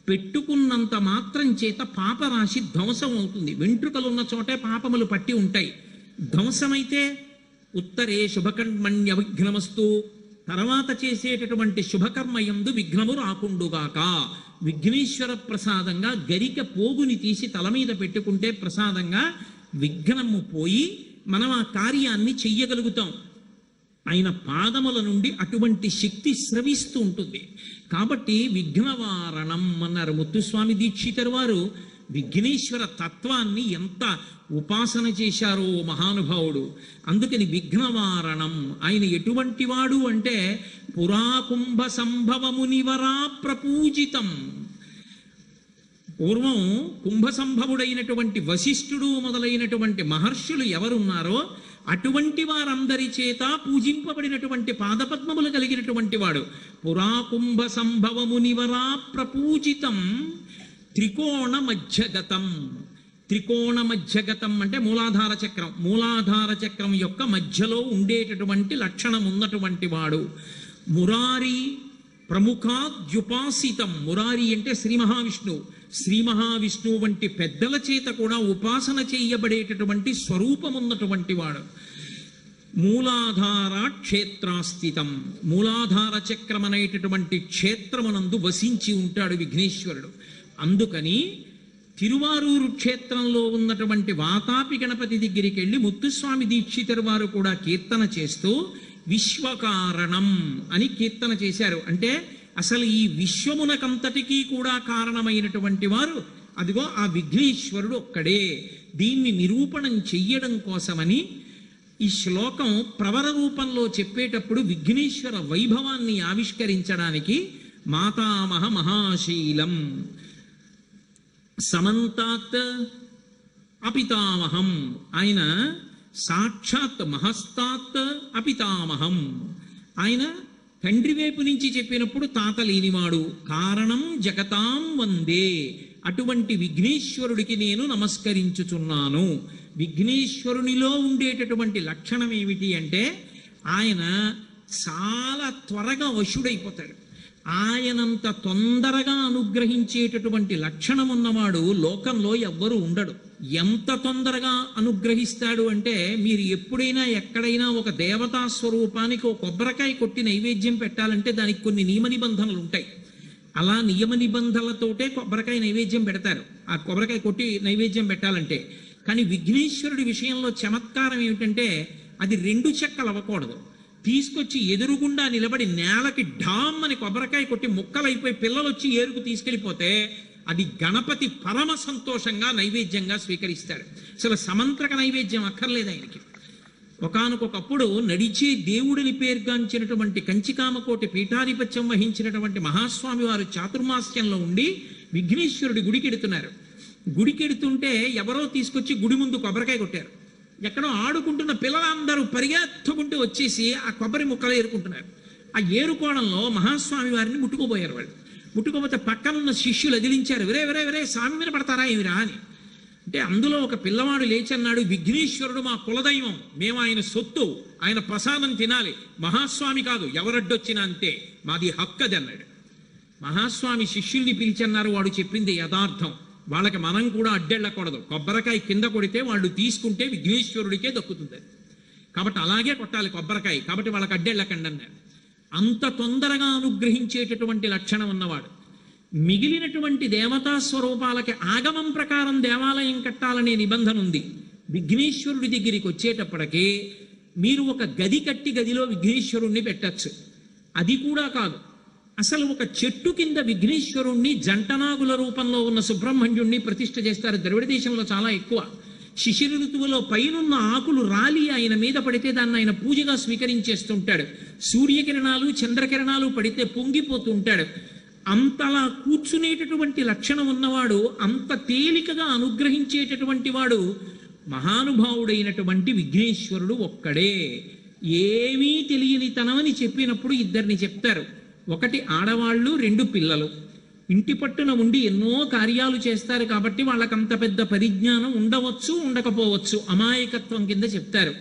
పెట్టుకున్నంత మాత్రం చేత పాపరాశి ధ్వంసం అవుతుంది. వెంట్రుకలున్న చోటే పాపములు పట్టి ఉంటాయి. ధ్వంసమైతే ఉత్తరే శుభకర్మణ్య విఘ్నమస్తు, తర్వాత చేసేటటువంటి శుభకర్మయందు విఘ్నము రాకుండుగాక. విఘ్నేశ్వర ప్రసాదంగా గరిక పోగుని తీసి తల మీద పెట్టుకుంటే ప్రసాదంగా విఘ్నము పోయి మనం ఆ కార్యాన్ని చెయ్యగలుగుతాం. ఆయన పాదముల నుండి అటువంటి శక్తి స్రవిస్తూ ఉంటుంది. కాబట్టి విఘ్నవారణం అన్నారు ముత్తుస్వామి దీక్షితరు వారు. విఘ్నేశ్వర తత్వాన్ని ఎంత ఉపాసన చేశారో మహానుభావుడు. అందుకని విఘ్నవారణం ఆయన ఎటువంటి వాడు అంటే పురాకుంభ సంభవమునివరా ప్రపూజితం. పూర్వం కుంభ సంభవుడైనటువంటి వశిష్ఠుడు మొదలైనటువంటి మహర్షులు ఎవరున్నారో అటువంటి వారందరి చేత పూజింపబడినటువంటి పాదపద్మములు కలిగినటువంటి వాడు. పురాకుంభ సంభవమునివరా ప్రపూజితం త్రికోణ మధ్యగతం. త్రికోణ మధ్యగతం అంటే మూలాధార చక్రం, మూలాధార చక్రం యొక్క మధ్యలో ఉండేటటువంటి లక్షణం ఉన్నటువంటి వాడు. మురారి ప్రముఖాద్యుపాసితం. మురారి అంటే శ్రీ మహావిష్ణువు. శ్రీ మహావిష్ణువు వంటి పెద్దల చేత కూడా ఉపాసన చేయబడేటటువంటి స్వరూపం ఉన్నటువంటి వాడు. మూలాధార క్షేత్రాస్థితం. మూలాధార చక్రం అనేటటువంటి క్షేత్రమునందు వసించి ఉంటాడు విఘ్నేశ్వరుడు. అందుకని తిరువారూరు క్షేత్రంలో ఉన్నటువంటి వాతాపి గణపతి దగ్గరికి వెళ్ళి ముత్తుస్వామి దీక్షితరు వారు కూడా కీర్తన చేస్తూ విశ్వకారణం అని కీర్తన చేశారు. అంటే అసలు ఈ విశ్వమునకంతటికీ కూడా కారణమైనటువంటి వారు అదిగో ఆ విఘ్నేశ్వరుడు ఒక్కడే. దీన్ని నిరూపణం చెయ్యడం కోసమని ఈ శ్లోకం ప్రవర రూపంలో చెప్పేటప్పుడు విఘ్నేశ్వర వైభవాన్ని ఆవిష్కరించడానికి మాతామహ మహాశీలం సమంతాత్ అపితామహం, ఆయన సాక్షాత్ మహస్తాత్ అపితామహం. ఆయన తండ్రి వైపు నుంచి చెప్పినప్పుడు తాత లేనివాడు, కారణం జగతాం వందే. అటువంటి విఘ్నేశ్వరుడికి నేను నమస్కరించుచున్నాను. విఘ్నేశ్వరునిలో ఉండేటటువంటి లక్షణం ఏమిటి అంటే ఆయన చాలా త్వరగా వశుడైపోతాడు. ఆయనంత తొందరగా అనుగ్రహించేటటువంటి లక్షణం ఉన్నవాడు లోకంలో ఎవ్వరూ ఉండడు. ఎంత తొందరగా అనుగ్రహిస్తాడు అంటే మీరు ఎప్పుడైనా ఎక్కడైనా ఒక దేవతా స్వరూపానికి ఒక కొబ్బరికాయ కొట్టి నైవేద్యం పెట్టాలంటే దానికి కొన్ని నియమ నిబంధనలు ఉంటాయి. అలా నియమ నిబంధనలతోటే కొబ్బరికాయ నైవేద్యం పెడతారు, ఆ కొబ్బరికాయ కొట్టి నైవేద్యం పెట్టాలంటే. కానీ విఘ్నేశ్వరుడి విషయంలో చమత్కారం ఏమిటంటే అది రెండు చెక్కలు అవ్వకూడదు. తీసుకొచ్చి ఎదురుగుండా నిలబడి నేలకి ఢామ్ అని కొబ్బరికాయ కొట్టి ముక్కలైపోయి పిల్లలు వచ్చి ఏరుకు తీసుకెళ్ళిపోతే అది గణపతి పరమ సంతోషంగా నైవేద్యంగా స్వీకరిస్తాడు. అసలు సమంత్రక నైవేద్యం అక్కర్లేదు ఆయనకి. ఒకానొకప్పుడు నడిచే దేవుడిని పేర్గాంచినటువంటి కంచికామకోటి పీఠాధిపత్యం వహించినటువంటి మహాస్వామి వారు చాతుర్మాస్యంలో ఉండి విఘ్నేశ్వరుడి గుడికెడుతున్నారు. గుడికెడుతుంటే ఎవరో తీసుకొచ్చి గుడి ముందు కొబ్బరికాయ కొట్టారు. ఎక్కడో ఆడుకుంటున్న పిల్లలందరూ పరిగెత్తుకుంటూ వచ్చేసి ఆ కొబ్బరి ముక్కలు ఏరుకుంటున్నారు. ఆ ఏరుకోవడంలో మహాస్వామి వారిని ముట్టుకోబోయారు. వాళ్ళు ముట్టుకోపోతే పక్కనున్న శిష్యులు అదిలించారు, విరే విరే విరే స్వామి మీద పడతారా ఏమిరా అని. అంటే అందులో ఒక పిల్లవాడు లేచన్నాడు, విఘ్నేశ్వరుడు మా కులదైవం, మేము ఆయన సొత్తు, ఆయన ప్రసాదం తినాలి, మహాస్వామి కాదు, ఎవరడ్డొచ్చినా అంతే, మాది హక్కది అన్నాడు. మహాస్వామి శిష్యుల్ని పిలిచన్నారు. వాడు చెప్పింది యథార్థం, వాళ్ళకి మనం కూడా అడ్డెళ్ళకూడదు. కొబ్బరికాయ కింద కొడితే వాళ్ళు తీసుకుంటే విఘ్నేశ్వరుడికే దక్కుతుంది, కాబట్టి అలాగే కొట్టాలి కొబ్బరికాయ, కాబట్టి వాళ్ళకి అడ్డెళ్ళకండి అన్నారు. అంత తొందరగా అనుగ్రహించేటటువంటి లక్షణం ఉన్నవాడు. మిగిలినటువంటి దేవతా స్వరూపాలకి ఆగమం ప్రకారం దేవాలయం కట్టాలనే నిబంధన ఉంది. విఘ్నేశ్వరుడి దగ్గరికి వచ్చేటప్పటికీ మీరు ఒక గది కట్టి గదిలో విఘ్నేశ్వరుణ్ణి పెట్టచ్చు. అది కూడా కాదు, అసలు ఒక చెట్టు కింద విఘ్నేశ్వరుణ్ణి జంటనాగుల రూపంలో ఉన్న సుబ్రహ్మణ్యుణ్ణి ప్రతిష్ఠ చేస్తారు. ద్రవిడ దేశంలో చాలా ఎక్కువ. శిశిర ఋతువులో పైనున్న ఆకులు రాలి ఆయన మీద పడితే దాన్ని ఆయన పూజగా స్వీకరించేస్తుంటాడు. సూర్యకిరణాలు చంద్రకిరణాలు పడితే పొంగిపోతూ ఉంటాడు. అంతలా కూర్చునేటటువంటి లక్షణం ఉన్నవాడు, అంత తేలికగా అనుగ్రహించేటటువంటి వాడు మహానుభావుడైనటువంటి విఘ్నేశ్వరుడు ఒక్కడే. ఏమీ తెలియని తనమని చెప్పినప్పుడు ఇద్దరిని చెప్తారు. ఒకటి ఆడవాళ్ళు, రెండు పిల్లలు. ఇంటి పట్టున ఉండి ఎన్నో కార్యాలు చేస్తారు కాబట్టి వాళ్ళకంత పెద్ద పరిజ్ఞానం ఉండవచ్చు, ఉండకపోవచ్చు, అమాయకత్వం కింద చెప్తారు.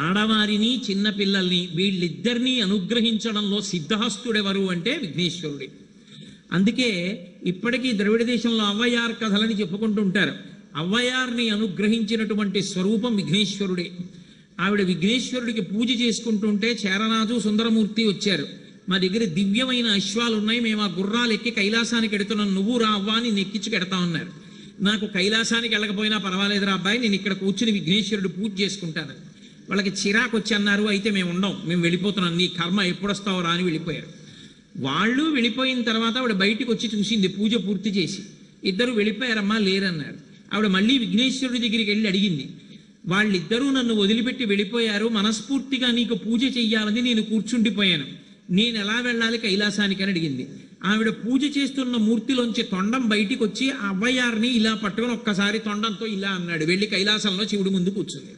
ఆడవారిని చిన్నపిల్లల్ని వీళ్ళిద్దరినీ అనుగ్రహించడంలో సిద్ధహస్తుడెవరు అంటే విఘ్నేశ్వరుడే. అందుకే ఇప్పటికీ ద్రవిడ దేశంలో అవ్వయార్ కథలని చెప్పుకుంటూ ఉంటారు. అవ్వయార్ని అనుగ్రహించినటువంటి స్వరూపం విఘ్నేశ్వరుడే. ఆవిడ విఘ్నేశ్వరుడికి పూజ చేసుకుంటుంటే చేరరాజు సుందరమూర్తి వచ్చారు. మా దగ్గర దివ్యమైన అశ్వాలు ఉన్నాయి, మేము ఆ గుర్రాలు ఎక్కి కైలాసానికి ఎడుతున్నాం, నువ్వు రా అవ్వా అని నెక్కించుకెడతా ఉన్నారు. నాకు కైలాసానికి వెళ్ళకపోయినా పర్వాలేదురా అబ్బాయి, నేను ఇక్కడ కూర్చుని విఘ్నేశ్వరుడు పూజ చేసుకుంటాను. వాళ్ళకి చిరాకు వచ్చి అన్నారు, అయితే మేము ఉండం, మేము వెళ్ళిపోతున్నాం, నీ కర్మ ఎప్పుడొస్తావో రా అని వెళ్ళిపోయారు. వాళ్ళు వెళ్ళిపోయిన తర్వాత ఆవిడ బయటికి వచ్చి చూసింది పూజ పూర్తి చేసి. ఇద్దరు వెళ్ళిపోయారమ్మా, లేరన్నారు. ఆవిడ మళ్ళీ విఘ్నేశ్వరుడి దగ్గరికి వెళ్ళి అడిగింది, వాళ్ళిద్దరూ నన్ను వదిలిపెట్టి వెళ్ళిపోయారు, మనస్ఫూర్తిగా నీకు పూజ చెయ్యాలని నేను కూర్చుండిపోయాను, నేను ఎలా వెళ్ళాలి కైలాసానికి అని అడిగింది. ఆవిడ పూజ చేస్తున్న మూర్తిలోంచి తొండం బయటికి వచ్చి ఆ అవ్వయార్ని ఇలా పట్టుకొని ఒక్కసారి తొండంతో ఇలా అన్నాడు. వెళ్ళి కైలాసంలో శివుడి ముందు కూర్చుంది.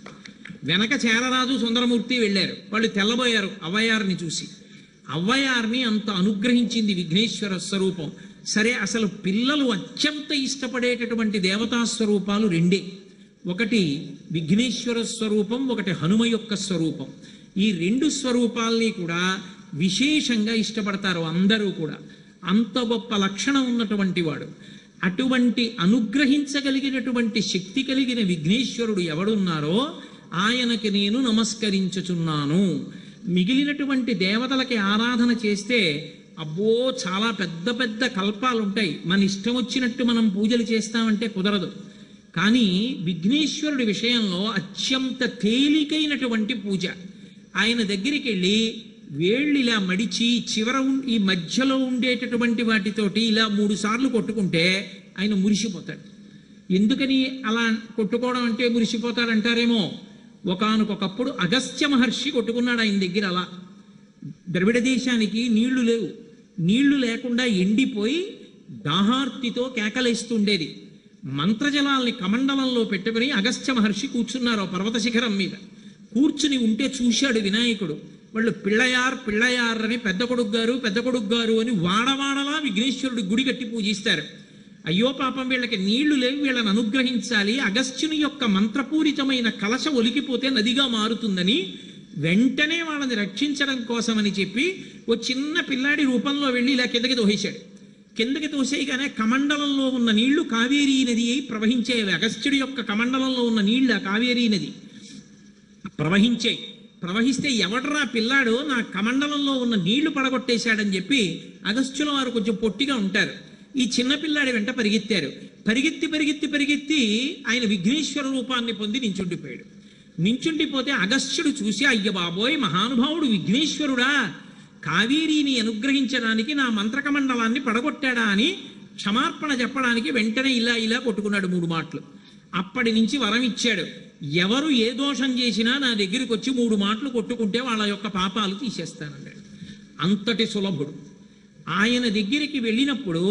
వెనక చేరరాజు సుందరమూర్తి వెళ్ళారు. వాళ్ళు తెల్లబోయారు అవ్వయార్ని చూసి. అవ్వయార్ని అంత అనుగ్రహించింది విఘ్నేశ్వర స్వరూపం. సరే, అసలు పిల్లలు అత్యంత ఇష్టపడేటటువంటి దేవతా స్వరూపాలు రెండే. ఒకటి విఘ్నేశ్వర స్వరూపం, ఒకటి హనుమ యొక్క స్వరూపం. ఈ రెండు స్వరూపాల్ని కూడా విశేషంగా ఇష్టపడతారు అందరూ కూడా. అంత గొప్ప లక్షణం ఉన్నటువంటి వాడు. అటువంటి అనుగ్రహించగలిగినటువంటి శక్తి కలిగిన విఘ్నేశ్వరుడు ఎవడున్నారో ఆయనకి నేను నమస్కరించుచున్నాను. మిగిలినటువంటి దేవతలకి ఆరాధన చేస్తే అబ్బో చాలా పెద్ద పెద్ద కల్పాలు ఉంటాయి, మన ఇష్టం వచ్చినట్టు మనం పూజలు చేస్తామంటే కుదరదు. కానీ విఘ్నేశ్వరుడి విషయంలో అత్యంత తేలికైనటువంటి పూజ. ఆయన దగ్గరికి వెళ్ళి వేళ్ళు ఇలా మడిచి చివర ఈ మధ్యలో ఉండేటటువంటి వాటితోటి ఇలా 3 సార్లు కొట్టుకుంటే ఆయన మురిసిపోతాడు. ఎందుకని అలా కొట్టుకోవడం అంటే మురిసిపోతాడంటారేమో. ఒకానొకప్పుడు అగస్త్య మహర్షి కొట్టుకున్నాడు ఆయన దగ్గర. అలా ద్రవిడ దేశానికి నీళ్లు లేవు, నీళ్లు లేకుండా ఎండిపోయి దాహార్తితో కేకలేస్తుండేది. మంత్రజలాల్ని కమండలంలో పెట్టుకుని అగస్త్య మహర్షి కూర్చున్నారు పర్వత శిఖరం మీద. కూర్చుని ఉంటే చూశాడు వినాయకుడు. వాళ్ళు పిళ్ళయార్ పిళ్ళయార్ అని పెద్ద కొడుకు గారు అని వాడవాడలా విఘ్నేశ్వరుడు గుడి కట్టి పూజిస్తారు. అయ్యో పాపం, వీళ్ళకి నీళ్లు లేవు, వీళ్ళని అనుగ్రహించాలి, అగస్త్యుని యొక్క మంత్రపూరితమైన కలశ ఒలికిపోతే నదిగా మారుతుందని వెంటనే వాళ్ళని రక్షించడం కోసమని చెప్పి ఓ చిన్న పిల్లాడి రూపంలో వెళ్ళి ఇలా కిందకి తోసేశాడు. కిందకి తోసేయగానే కమండలంలో ఉన్న నీళ్లు కావేరీ నది అయి ప్రవహించేవి. అగస్త్యుడి యొక్క కమండలంలో ఉన్న నీళ్లు కావేరీ నది ప్రవహించాయి. ప్రవహిస్తే ఎవడరా పిల్లాడు నా కమండలంలో ఉన్న నీళ్లు పడగొట్టేశాడని చెప్పి అగస్త్యుల వారు కొంచెం పొట్టిగా ఉంటారు. ఈ చిన్న పిల్లాడి వెంట పరిగెత్తారు. పరిగెత్తి ఆయన విఘ్నేశ్వర రూపాన్ని పొంది నించుండిపోయాడు. నించుండిపోతే అగస్త్యుడు చూసి, అయ్య బాబోయ్, మహానుభావుడు విఘ్నేశ్వరుడా, కావేరీని అనుగ్రహించడానికి నా మంత్రకమండలాన్ని పడగొట్టాడా అని క్షమార్పణ చెప్పడానికి వెంటనే ఇలా కొట్టుకున్నాడు 3 మాటలు. అప్పటి నుంచి వరం ఇచ్చాడు, ఎవరు ఏ దోషం చేసినా నా దగ్గరికి వచ్చి 3 మాటలు కొట్టుకుంటే వాళ్ళ యొక్క పాపాలు తీసేస్తానన్నాడు. అంతటి సులభుడు. ఆయన దగ్గరికి వెళ్ళినప్పుడు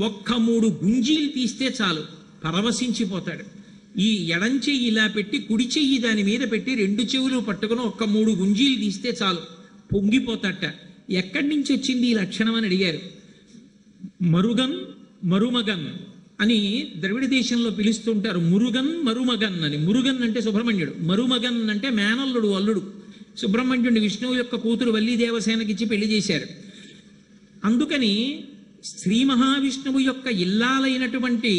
ఒక్క 3 గుంజీలు తీస్తే చాలు, పరవశించిపోతాడు. ఈ ఎడం చెయ్యి ఇలా పెట్టి కుడి చెయ్యి దాని మీద పెట్టి 2 చెవులు పట్టుకుని ఒక్క 3 గుంజీలు తీస్తే చాలు, పొంగిపోతాట. ఎక్కడి నుంచి వచ్చింది ఈ లక్షణం అని అడిగారు. మరుగన్ మరుమగన్ అని ద్రవిడ దేశంలో పిలుస్తుంటారు. మురుగన్ మరుమగన్ అని. మురుగన్ అంటే సుబ్రహ్మణ్యుడు, మరుమగన్ అంటే మేనల్లుడు, అల్లుడు. సుబ్రహ్మణ్యుడిని విష్ణువు యొక్క కూతురు వల్లి దేవసేనకిచ్చి పెళ్లి చేశారు. అందుకని శ్రీ మహావిష్ణువు యొక్క ఇల్లాలైనటువంటి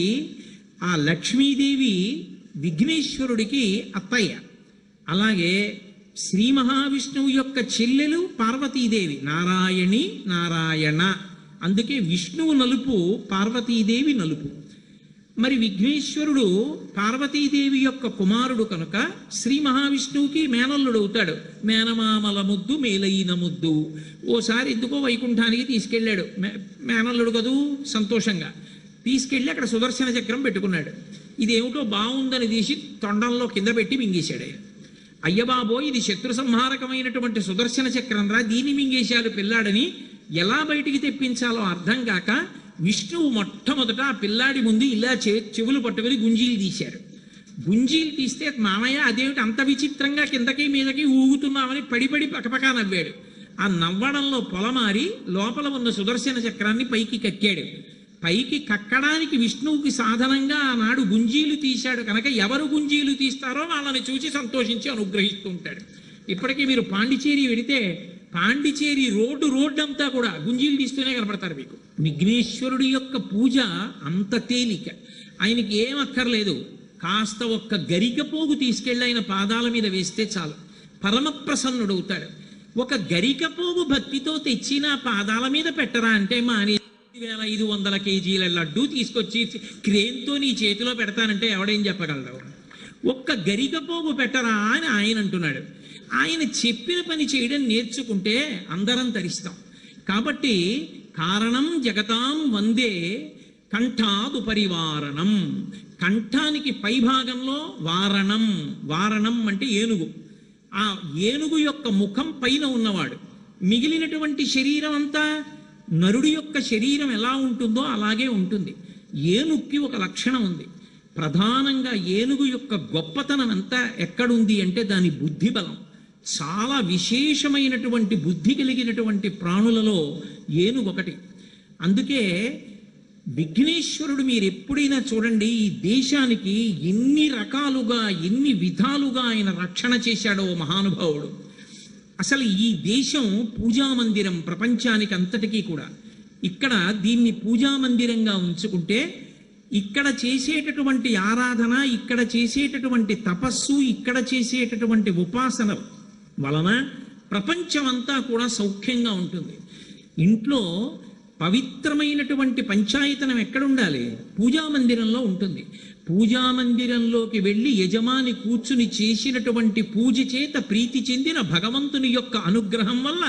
ఆ లక్ష్మీదేవి విఘ్నేశ్వరుడికి అత్తయ్య. అలాగే శ్రీ మహావిష్ణువు యొక్క చెల్లెలు పార్వతీదేవి, నారాయణి నారాయణ. అందుకే విష్ణువు నలుపు, పార్వతీదేవి నలుపు. మరి విఘ్నేశ్వరుడు పార్వతీదేవి యొక్క కుమారుడు కనుక శ్రీ మహావిష్ణువుకి మేనల్లుడు అవుతాడు. మేనమామల ముద్దు మేలైన ముద్దు. ఓసారి ఎందుకో వైకుంఠానికి తీసుకెళ్ళాడు. మేనల్లుడు కదూ, సంతోషంగా తీసుకెళ్ళి అక్కడ సుదర్శన చక్రం పెట్టుకున్నాడు. ఇదేమిటో బాగుందని తీసి తొండంలో కింద పెట్టి మింగేశాడు. అయ్యబాబోయ్, ఇది శత్రు సంహారకమైనటువంటి సుదర్శన చక్రం రా, దీన్ని మింగేశాడు పిల్లాడని ఎలా బయటికి తెప్పించాలో అర్థం కాక విష్ణువు మొట్టమొదట ఆ పిల్లాడి ముందు ఇలా చెవులు పట్టుకుని గుంజీలు తీశారు. గుంజీలు తీస్తే మామయ్య అదేమిటి అంత విచిత్రంగా కిందకి మీదకి ఊగుతున్నామని పడిపడి పకపకా నవ్వాడు. ఆ నవ్వడంలో పొలమారి లోపల ఉన్న సుదర్శన చక్రాన్ని పైకి కక్కాడు. పైకి కక్కడానికి విష్ణువుకి సాధనంగా ఆనాడు గుంజీలు తీశాడు కనుక ఎవరు గుంజీలు తీస్తారో వాళ్ళని చూసి సంతోషించి అనుగ్రహిస్తూ ఉంటాడు. ఇప్పటికీ మీరు పాండిచేరి వెడితే పాండిచేరి రోడ్డు అంతా కూడా గుంజీలు తీస్తూనే కనపడతారు మీకు. విఘ్నేశ్వరుడి యొక్క పూజ అంత తేలిక. ఆయనకి ఏం అక్కర్లేదు, కాస్త ఒక్క గరికపోగు తీసుకెళ్ళి ఆయన పాదాల మీద వేస్తే చాలు, పరమప్రసన్నుడవుతాడు. ఒక గరికపోగు భక్తితో తెచ్చిన పాదాల మీద పెట్టరా అంటే మాని 2500 కేజీల లడ్డూ తీసుకొచ్చి క్రేన్తో నీ చేతిలో పెడతానంటే ఎవడేం చెప్పగలడు? ఒక్క గరికపోగు పెట్టరా అని ఆయన అంటున్నాడు. ఆయన చెప్పిన పని చేయడం నేర్చుకుంటే అందరం తరిస్తాం. కాబట్టి కారణం జగతాం వందే కంఠాదు పరివారణం. కంఠానికి పై భాగంలో వారణం. వారణం అంటే ఏనుగు. ఆ ఏనుగు యొక్క ముఖం పైన ఉన్నవాడు. మిగిలినటువంటి శరీరం అంతా నరుడి యొక్క శరీరం ఎలా ఉంటుందో అలాగే ఉంటుంది. ఏనుగుకి ఒక లక్షణం ఉంది. ప్రధానంగా ఏనుగు యొక్క గొప్పతనం అంతా ఎక్కడుంది అంటే దాని బుద్ధి బలం. చాలా విశేషమైనటువంటి బుద్ధి కలిగినటువంటి ప్రాణులలో ఏనుగు ఒకటి. అందుకే విఘ్నేశ్వరుడు మీరు ఎప్పుడైనా చూడండి, ఈ దేశానికి ఎన్ని రకాలుగా ఎన్ని విధాలుగా ఆయన రక్షణ చేశాడో మహానుభావుడు. అసలు ఈ దేశం పూజామందిరం ప్రపంచానికి అంతటికీ కూడా. ఇక్కడ దీన్ని పూజామందిరంగా ఉంచుకుంటే ఇక్కడ చేసేటటువంటి ఆరాధన, ఇక్కడ చేసేటటువంటి తపస్సు, ఇక్కడ చేసేటటువంటి ఉపాసన వలన ప్రపంచమంతా కూడా సౌఖ్యంగా ఉంటుంది. ఇంట్లో పవిత్రమైనటువంటి పంచాయతనం ఎక్కడుండాలి? పూజామందిరంలో ఉంటుంది. పూజామందిరంలోకి వెళ్ళి యజమాని కూర్చుని చేసినటువంటి పూజ చేత ప్రీతి చెందిన భగవంతుని యొక్క అనుగ్రహం వల్ల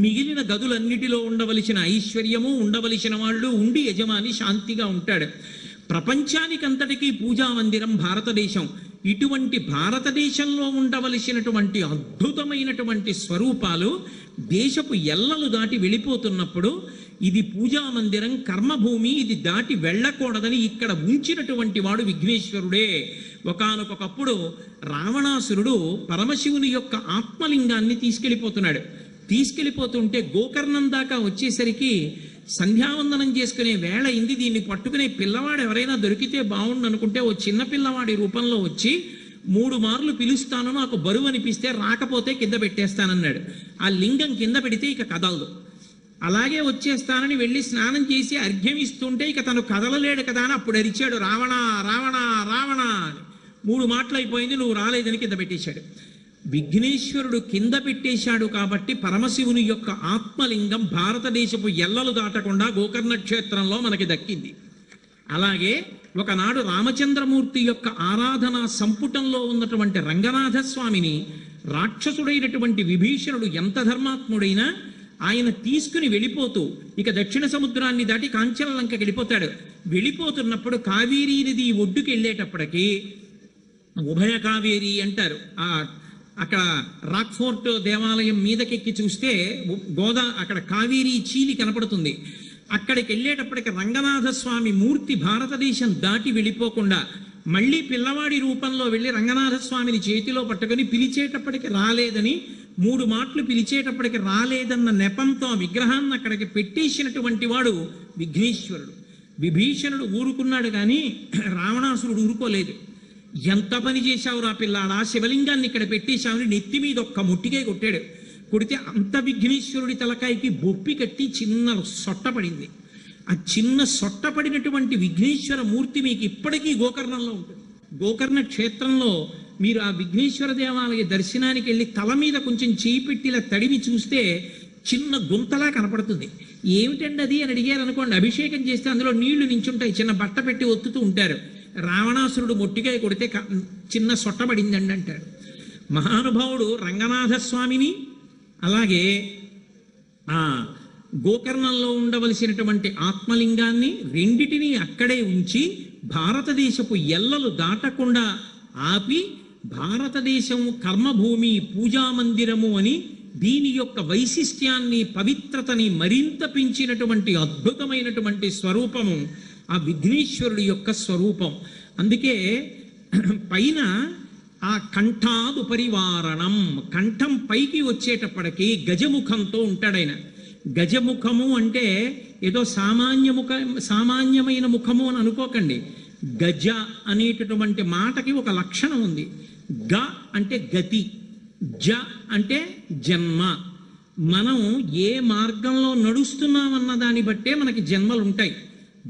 మిగిలిన గదులన్నిటిలో ఉండవలసిన ఐశ్వర్యము, ఉండవలసిన వాళ్ళు ఉండి యజమాని శాంతిగా ఉంటాడు. ప్రపంచానికంతటికీ పూజామందిరం భారతదేశం. ఇటువంటి భారతదేశంలో ఉండవలసినటువంటి అద్భుతమైనటువంటి స్వరూపాలు దేశపు ఎల్లలు దాటి వెళ్ళిపోతున్నప్పుడు ఇది పూజామందిరం, కర్మభూమి, ఇది దాటి వెళ్ళకూడదని ఇక్కడ ఉంచినటువంటి వాడు విఘ్నేశ్వరుడే. ఒకానొకప్పుడు రావణాసురుడు పరమశివుని యొక్క ఆత్మలింగాన్ని తీసుకెళ్ళిపోతుంటే గోకర్ణం దాకా వచ్చేసరికి సంధ్యావందనం చేసుకునే వేళ అయింది. దీన్ని పట్టుకునే పిల్లవాడు ఎవరైనా దొరికితే బాగుండు అనుకుంటే ఓ చిన్న పిల్లవాడి రూపంలో వచ్చి 3 మార్లు పిలుస్తాను, నాకు బరువు అనిపిస్తే రాకపోతే కింద పెట్టేస్తానన్నాడు. ఆ లింగం కింద పెడితే ఇక కదలదు. అలాగే వచ్చేస్తానని వెళ్ళి స్నానం చేసి అర్ఘ్యం ఇస్తుంటే ఇక తను కదలలేడు కదా అని అప్పుడు అరిచాడు, రావణ రావణ రావణ అని. 3 మాటలు అయిపోయింది, నువ్వు రాలేదని కింద పెట్టేశాడు. విఘ్నేశ్వరుడు కింద పెట్టేశాడు కాబట్టి పరమశివుని యొక్క ఆత్మలింగం భారతదేశపు ఎల్లలు దాటకుండా గోకర్ణ క్షేత్రంలో మనకి దక్కింది. అలాగే ఒకనాడు రామచంద్రమూర్తి యొక్క ఆరాధన సంపుటంలో ఉన్నటువంటి రంగనాథ స్వామిని రాక్షసుడైనటువంటి విభీషణుడు ఎంత ధర్మాత్ముడైనా ఆయన తీసుకుని వెళ్ళిపోతూ ఇక దక్షిణ సముద్రాన్ని దాటి కాంచనలంకకి వెళ్ళిపోతాడు. వెళ్ళిపోతున్నప్పుడు కావేరీ నది ఒడ్డుకి వెళ్ళేటప్పటికీ ఉభయ కావేరి అంటారు. అక్కడ రాక్ఫోర్ట్ దేవాలయం మీదకెక్కి చూస్తే అక్కడ కావేరీ చీలి కనపడుతుంది. అక్కడికి వెళ్ళేటప్పటికి రంగనాథ స్వామి మూర్తి భారతదేశం దాటి వెళ్ళిపోకుండా మళ్ళీ పిల్లవాడి రూపంలో వెళ్ళి రంగనాథ స్వామిని చేతిలో పట్టుకొని పిలిచేటప్పటికి రాలేదని, 3 మాటలు పిలిచేటప్పటికి రాలేదన్న నెపంతో ఆ విగ్రహాన్ని అక్కడికి పెట్టేసినటువంటి వాడు విఘ్నేశ్వరుడు. విభీషణుడు ఊరుకున్నాడు కానీ రావణాసురుడు ఊరుకోలేదు. ఎంత పని చేశావు రా పిల్లాడా, శివలింగాన్ని ఇక్కడ పెట్టేశామని నెత్తి మీద ఒక్క ముట్టికే కొట్టాడు. కొడితే అంత విఘ్నేశ్వరుడి తలకాయకి బొప్పి కట్టి చిన్న సొట్ట పడింది. ఆ చిన్న సొట్ట పడినటువంటి విఘ్నేశ్వర మూర్తి మీకు ఇప్పటికీ గోకర్ణంలో ఉంటుంది. గోకర్ణ క్షేత్రంలో మీరు ఆ విఘ్నేశ్వర దేవాలయ దర్శనానికి వెళ్ళి తల మీద కొంచెం చేయి పెట్టిలా తడివి చూస్తే చిన్న గుంతలా కనపడుతుంది. ఏమిటండి అది అని అడిగారు అనుకోండి, అభిషేకం చేస్తే అందులో నీళ్లు నించుంటాయి, చిన్న బట్ట పెట్టి ఒత్తుతూ ఉంటారు. రావణాసురుడు మొట్టికాయ కొడితే చిన్న సొట్టబడిందండి అంటాడు. మహానుభావుడు రంగనాథ స్వామిని అలాగే ఆ గోకర్ణంలో ఉండవలసినటువంటి ఆత్మలింగాన్ని రెండిటినీ అక్కడే ఉంచి భారతదేశపు ఎల్లలు దాటకుండా ఆపి భారతదేశం కర్మభూమి పూజామందిరము అని దీని యొక్క వైశిష్ట్యాన్ని పవిత్రతని మరింత పెంచినటువంటి అద్భుతమైనటువంటి స్వరూపము ఆ విఘ్నేశ్వరుడి యొక్క స్వరూపం. అందుకే పైన ఆ కంఠాదు పరివారణం, కంఠం పైకి వచ్చేటప్పటికి గజముఖంతో ఉంటాడాయన. గజముఖము అంటే ఏదో సామాన్యమైన ముఖము అని అనుకోకండి. గజ అనేటటువంటి మాటకి ఒక లక్షణం ఉంది. గ అంటే గతి, జ అంటే జన్మ. మనం ఏ మార్గంలో నడుస్తున్నామన్న దాన్ని బట్టే మనకి జన్మలు ఉంటాయి.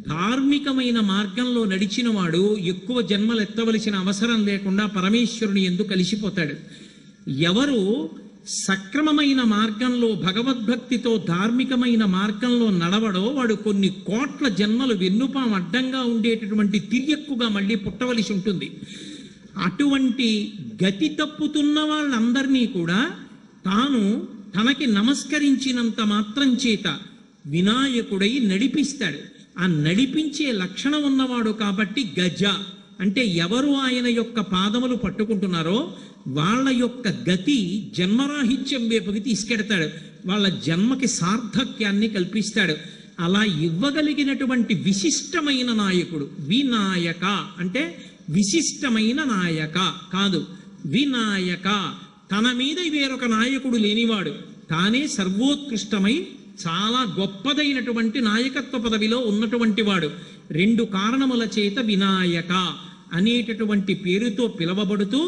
ధార్మికమైన మార్గంలో నడిచిన వాడు ఎక్కువ జన్మలు ఎత్తవలసిన అవసరం లేకుండా పరమేశ్వరుని యందు కలిసిపోతాడు. ఎవరు సక్రమమైన మార్గంలో భగవద్భక్తితో ధార్మికమైన మార్గంలో నడవడో వాడు కొన్ని కోట్ల జన్మలు వెన్నుపాం అడ్డంగా ఉండేటటువంటి తిరియక్కుగా మళ్ళీ పుట్టవలసి ఉంటుంది. అటువంటి గతి తప్పుతున్న వాళ్ళందరినీ కూడా తాను తనకి నమస్కరించినంత మాత్రం చేత వినాయకుడై నడిపిస్తాడు. ఆ నడిపించే లక్షణం ఉన్నవాడు కాబట్టి గజ అంటే ఎవరు ఆయన యొక్క పాదములు పట్టుకుంటున్నారో వాళ్ళ యొక్క గతి జన్మరాహిత్యం వైపుకి తీసుకెడతాడు. వాళ్ళ జన్మకి సార్థక్యాన్ని కల్పిస్తాడు. అలా ఇవ్వగలిగినటువంటి విశిష్టమైన నాయకుడు వినాయక. అంటే విశిష్టమైన నాయక కాదు, వినాయక. తన మీద వేరొక నాయకుడు లేనివాడు, తానే సర్వోత్కృష్టమై చాలా గొప్పదైనటువంటి నాయకత్వ పదవిలో ఉన్నటువంటి వాడు. 2 కారణముల చేత వినాయక అనేటటువంటి పేరుతో పిలవబడుతూ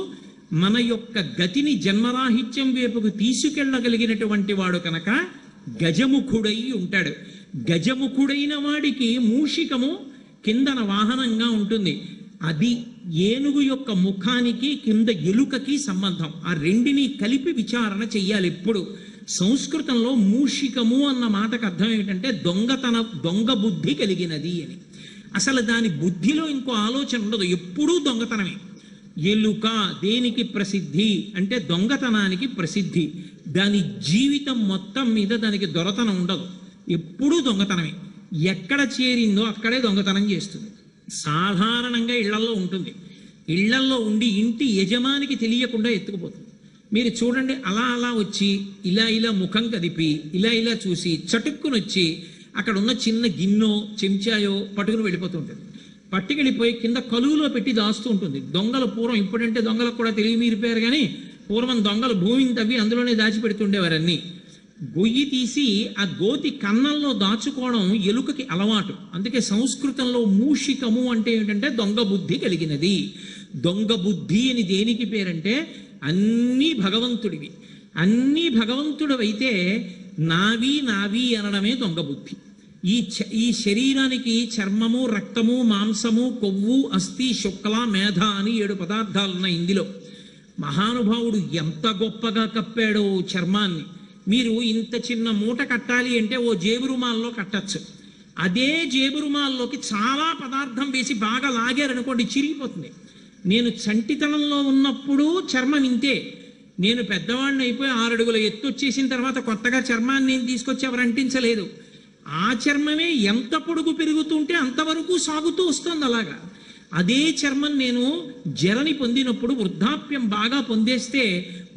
మన యొక్క గతిని జన్మరాహిత్యం వైపుకు తీసుకెళ్ళగలిగినటువంటి వాడు కనుక గజముఖుడై ఉంటాడు. గజముఖుడైన వాడికి మూషికము కిందన వాహనంగా ఉంటుంది. అది ఏనుగు యొక్క ముఖానికి కింద ఎలుకకి సంబంధం. ఆ రెండిని కలిపి విచారణ చెయ్యాలి ఎప్పుడు. సంస్కృతంలో మూషికము అన్న మాటకు అర్థం ఏమిటంటే దొంగ బుద్ధి కలిగినది అని. అసలు దాని బుద్ధిలో ఇంకో ఆలోచన ఉండదు, ఎప్పుడూ దొంగతనమే. ఎలుక దేనికి ప్రసిద్ధి అంటే దొంగతనానికి ప్రసిద్ధి. దాని జీవితం మొత్తం మీద దానికి దొరతనం ఉండదు, ఎప్పుడూ దొంగతనమే. ఎక్కడ చేరిందో అక్కడే దొంగతనం చేస్తుంది. సాధారణంగా ఇళ్లల్లో ఉంటుంది, ఇళ్లల్లో ఉండి ఇంటి యజమానికి తెలియకుండా ఎత్తుకుపోతుంది. మీరు చూడండి, అలా వచ్చి ఇలా ముఖం కదిపి ఇలా చూసి చటుక్కునొచ్చి అక్కడ ఉన్న చిన్న గిన్నో చెంచాయో పట్టుకుని వెళ్ళిపోతూ ఉంటుంది. పట్టుకెళ్ళిపోయి కింద కలువులో పెట్టి దాస్తూ ఉంటుంది. దొంగలు పూర్వం, ఇప్పుడంటే దొంగలకు కూడా తెలివి మీరిపోయారు కానీ పూర్వం దొంగలు భూమిని తవ్వి అందులోనే దాచిపెడుతుండేవారన్నీ. గొయ్యి తీసి ఆ గోతి కన్నంలో దాచుకోవడం ఎలుకకి అలవాటు. అందుకే సంస్కృతంలో మూషికము అంటే ఏమిటంటే దొంగ బుద్ధి కలిగినది. దొంగ బుద్ధి అని దేనికి పేరంటే అన్నీ భగవంతుడివి. అన్నీ భగవంతుడివైతే నావి అనడమే దొంగ బుద్ధి. ఈ శరీరానికి చర్మము, రక్తము, మాంసము, కొవ్వు, అస్థి, శుక్ల, మేధ అని 7 పదార్థాలు ఉన్నాయి. ఇందులో మహానుభావుడు ఎంత గొప్పగా కప్పాడో చర్మాన్ని. మీరు ఇంత చిన్న మూట కట్టాలి అంటే ఓ జేబురుమాల్లో కట్టచ్చు. అదే జేబురుమాల్లోకి చాలా పదార్థం వేసి బాగా లాగారనుకోండి, చిరిగిపోతుంది. నేను చంటితనంలో ఉన్నప్పుడు చర్మం ఇంతే. నేను పెద్దవాడిని అయిపోయి 6 అడుగుల ఎత్తు వచ్చేసిన తర్వాత కొత్తగా చర్మాన్ని నేను తీసుకొచ్చి ఎవరు అంటించలేదు. ఆ చర్మమే ఎంత పొడుగు పెరుగుతుంటే అంతవరకు సాగుతూ వస్తుంది. అలాగా అదే చర్మం నేను జరని పొందినప్పుడు వృద్ధాప్యం బాగా పొందేస్తే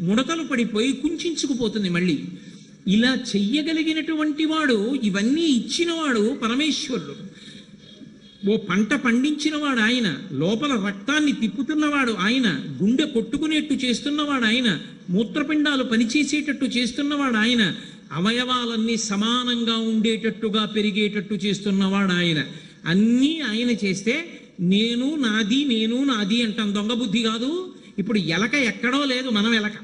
ముడతలు పడిపోయి కుంచుకుపోతుంది మళ్ళీ. ఇలా చెయ్యగలిగినటువంటి వాడు, ఇవన్నీ ఇచ్చినవాడు పరమేశ్వరుడు. ఓ పంట పండించినవాడు ఆయన, లోపల రక్తాన్ని తిప్పుతున్నవాడు ఆయన, గుండె కొట్టుకునేట్టు చేస్తున్నవాడు ఆయన, మూత్రపిండాలు పనిచేసేటట్టు చేస్తున్నవాడు ఆయన, అవయవాలన్నీ సమానంగా ఉండేటట్టుగా పెరిగేటట్టు చేస్తున్నవాడు ఆయన. అన్నీ ఆయన చేస్తే నేను నాది అంటాం. దొంగ బుద్ధి కాదు. ఇప్పుడు ఎలక ఎక్కడో లేదు, మనం ఎలక.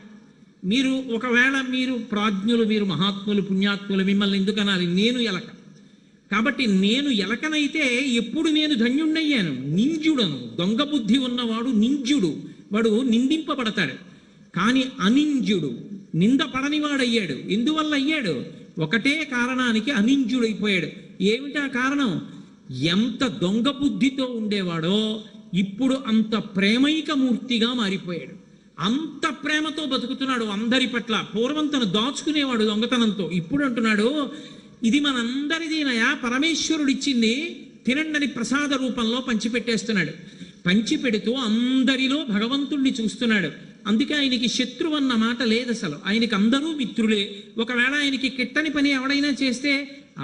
మీరు ఒకవేళ మీరు ప్రాజ్ఞులు, మీరు మహాత్ములు, పుణ్యాత్ములు, మిమ్మల్ని ఎందుకు అనాలి? నేను ఎలక. కాబట్టి నేను ఎలకనైతే ఎప్పుడు నేను ధన్యుణ్ణయ్యాను. నింజుడను. దొంగ బుద్ధి ఉన్నవాడు నింజుడు, వాడు నిందింపబడతాడు. కానీ అనింజుడు నింద పడనివాడయ్యాడు. ఎందువల్ల అయ్యాడు? ఒకటే కారణానికి అనింజుడైపోయాడు. ఏమిటా కారణం? ఎంత దొంగ బుద్ధితో ఉండేవాడో ఇప్పుడు అంత ప్రేమైక మూర్తిగా మారిపోయాడు. అంత ప్రేమతో బతుకుతున్నాడు అందరి పట్ల. పూర్వం తను దాచుకునేవాడు దొంగతనంతో. ఇప్పుడు అంటున్నాడు, ఇది మనందరిదీనయా, పరమేశ్వరుడు ఇచ్చింది, తినండని ప్రసాద రూపంలో పంచిపెట్టేస్తున్నాడు. పంచిపెడుతూ అందరిలో భగవంతుణ్ణి చూస్తున్నాడు. అందుకే ఆయనకి శత్రువు అన్న మాట లేదు అసలు. ఆయనకి అందరూ మిత్రులే. ఒకవేళ ఆయనకి కిట్టని పని ఎవడైనా చేస్తే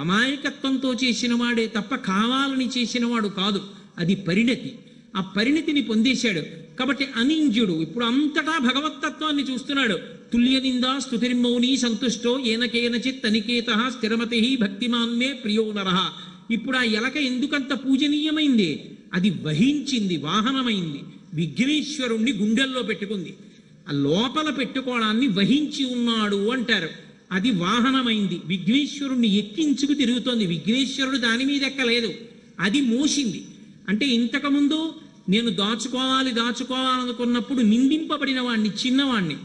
అమాయకత్వంతో చేసిన వాడే తప్ప కావాలని చేసినవాడు కాదు. అది పరిణతి. ఆ పరిణతిని పొందేశాడు. కాబట్టి అనింజుడు ఇప్పుడు అంతటా భగవత్తత్వాన్ని చూస్తున్నాడు. తుల్యనిందా స్తుతిర్మౌని సంతుష్టో ఏనకేనచిత్ అనికేత స్థిరమతి భక్తిమాన్మే ప్రియో నరః. ఇప్పుడు ఆ ఎలక ఎందుకంత పూజనీయమైంది? అది వహించింది, వాహనమైంది. విఘ్నేశ్వరుణ్ణి గుండెల్లో పెట్టుకుంది. ఆ లోపల పెట్టుకోవడాన్ని వహించి ఉన్నాడు అంటారు. అది వాహనమైంది. విఘ్నేశ్వరుణ్ణి ఎక్కించుకు తిరుగుతోంది. విఘ్నేశ్వరుడు దాని మీద ఎక్కలేదు, అది మోసింది. అంటే ఇంతకుముందు నేను దాచుకోవాలనుకున్నప్పుడు నిందింపబడిన వాణ్ణి, చిన్నవాణ్ణి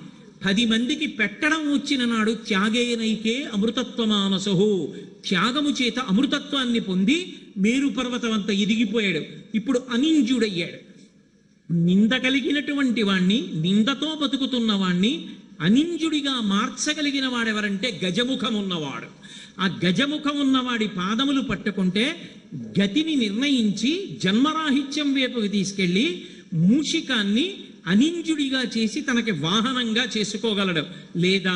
10 మందికి పెట్టడం వచ్చిన నాడు త్యాగేనైకే అమృతత్వమానసహు, త్యాగము చేత అమృతత్వాన్ని పొంది మేరు పర్వతం అంతా ఎదిగిపోయాడు. ఇప్పుడు అనింజుడయ్యాడు. నింద కలిగినటువంటి వాణ్ణి, నిందతో బతుకుతున్న వాణ్ణి అనింజుడిగా మార్చగలిగిన వాడెవరంటే గజముఖం ఉన్నవాడు. ఆ గజముఖం ఉన్నవాడి పాదములు పట్టుకుంటే గతిని నిర్ణయించి జన్మరాహిత్యం వైపుకి తీసుకెళ్ళి మూషికాన్ని అనింజుడిగా చేసి తనకి వాహనంగా చేసుకోగలడు. లేదా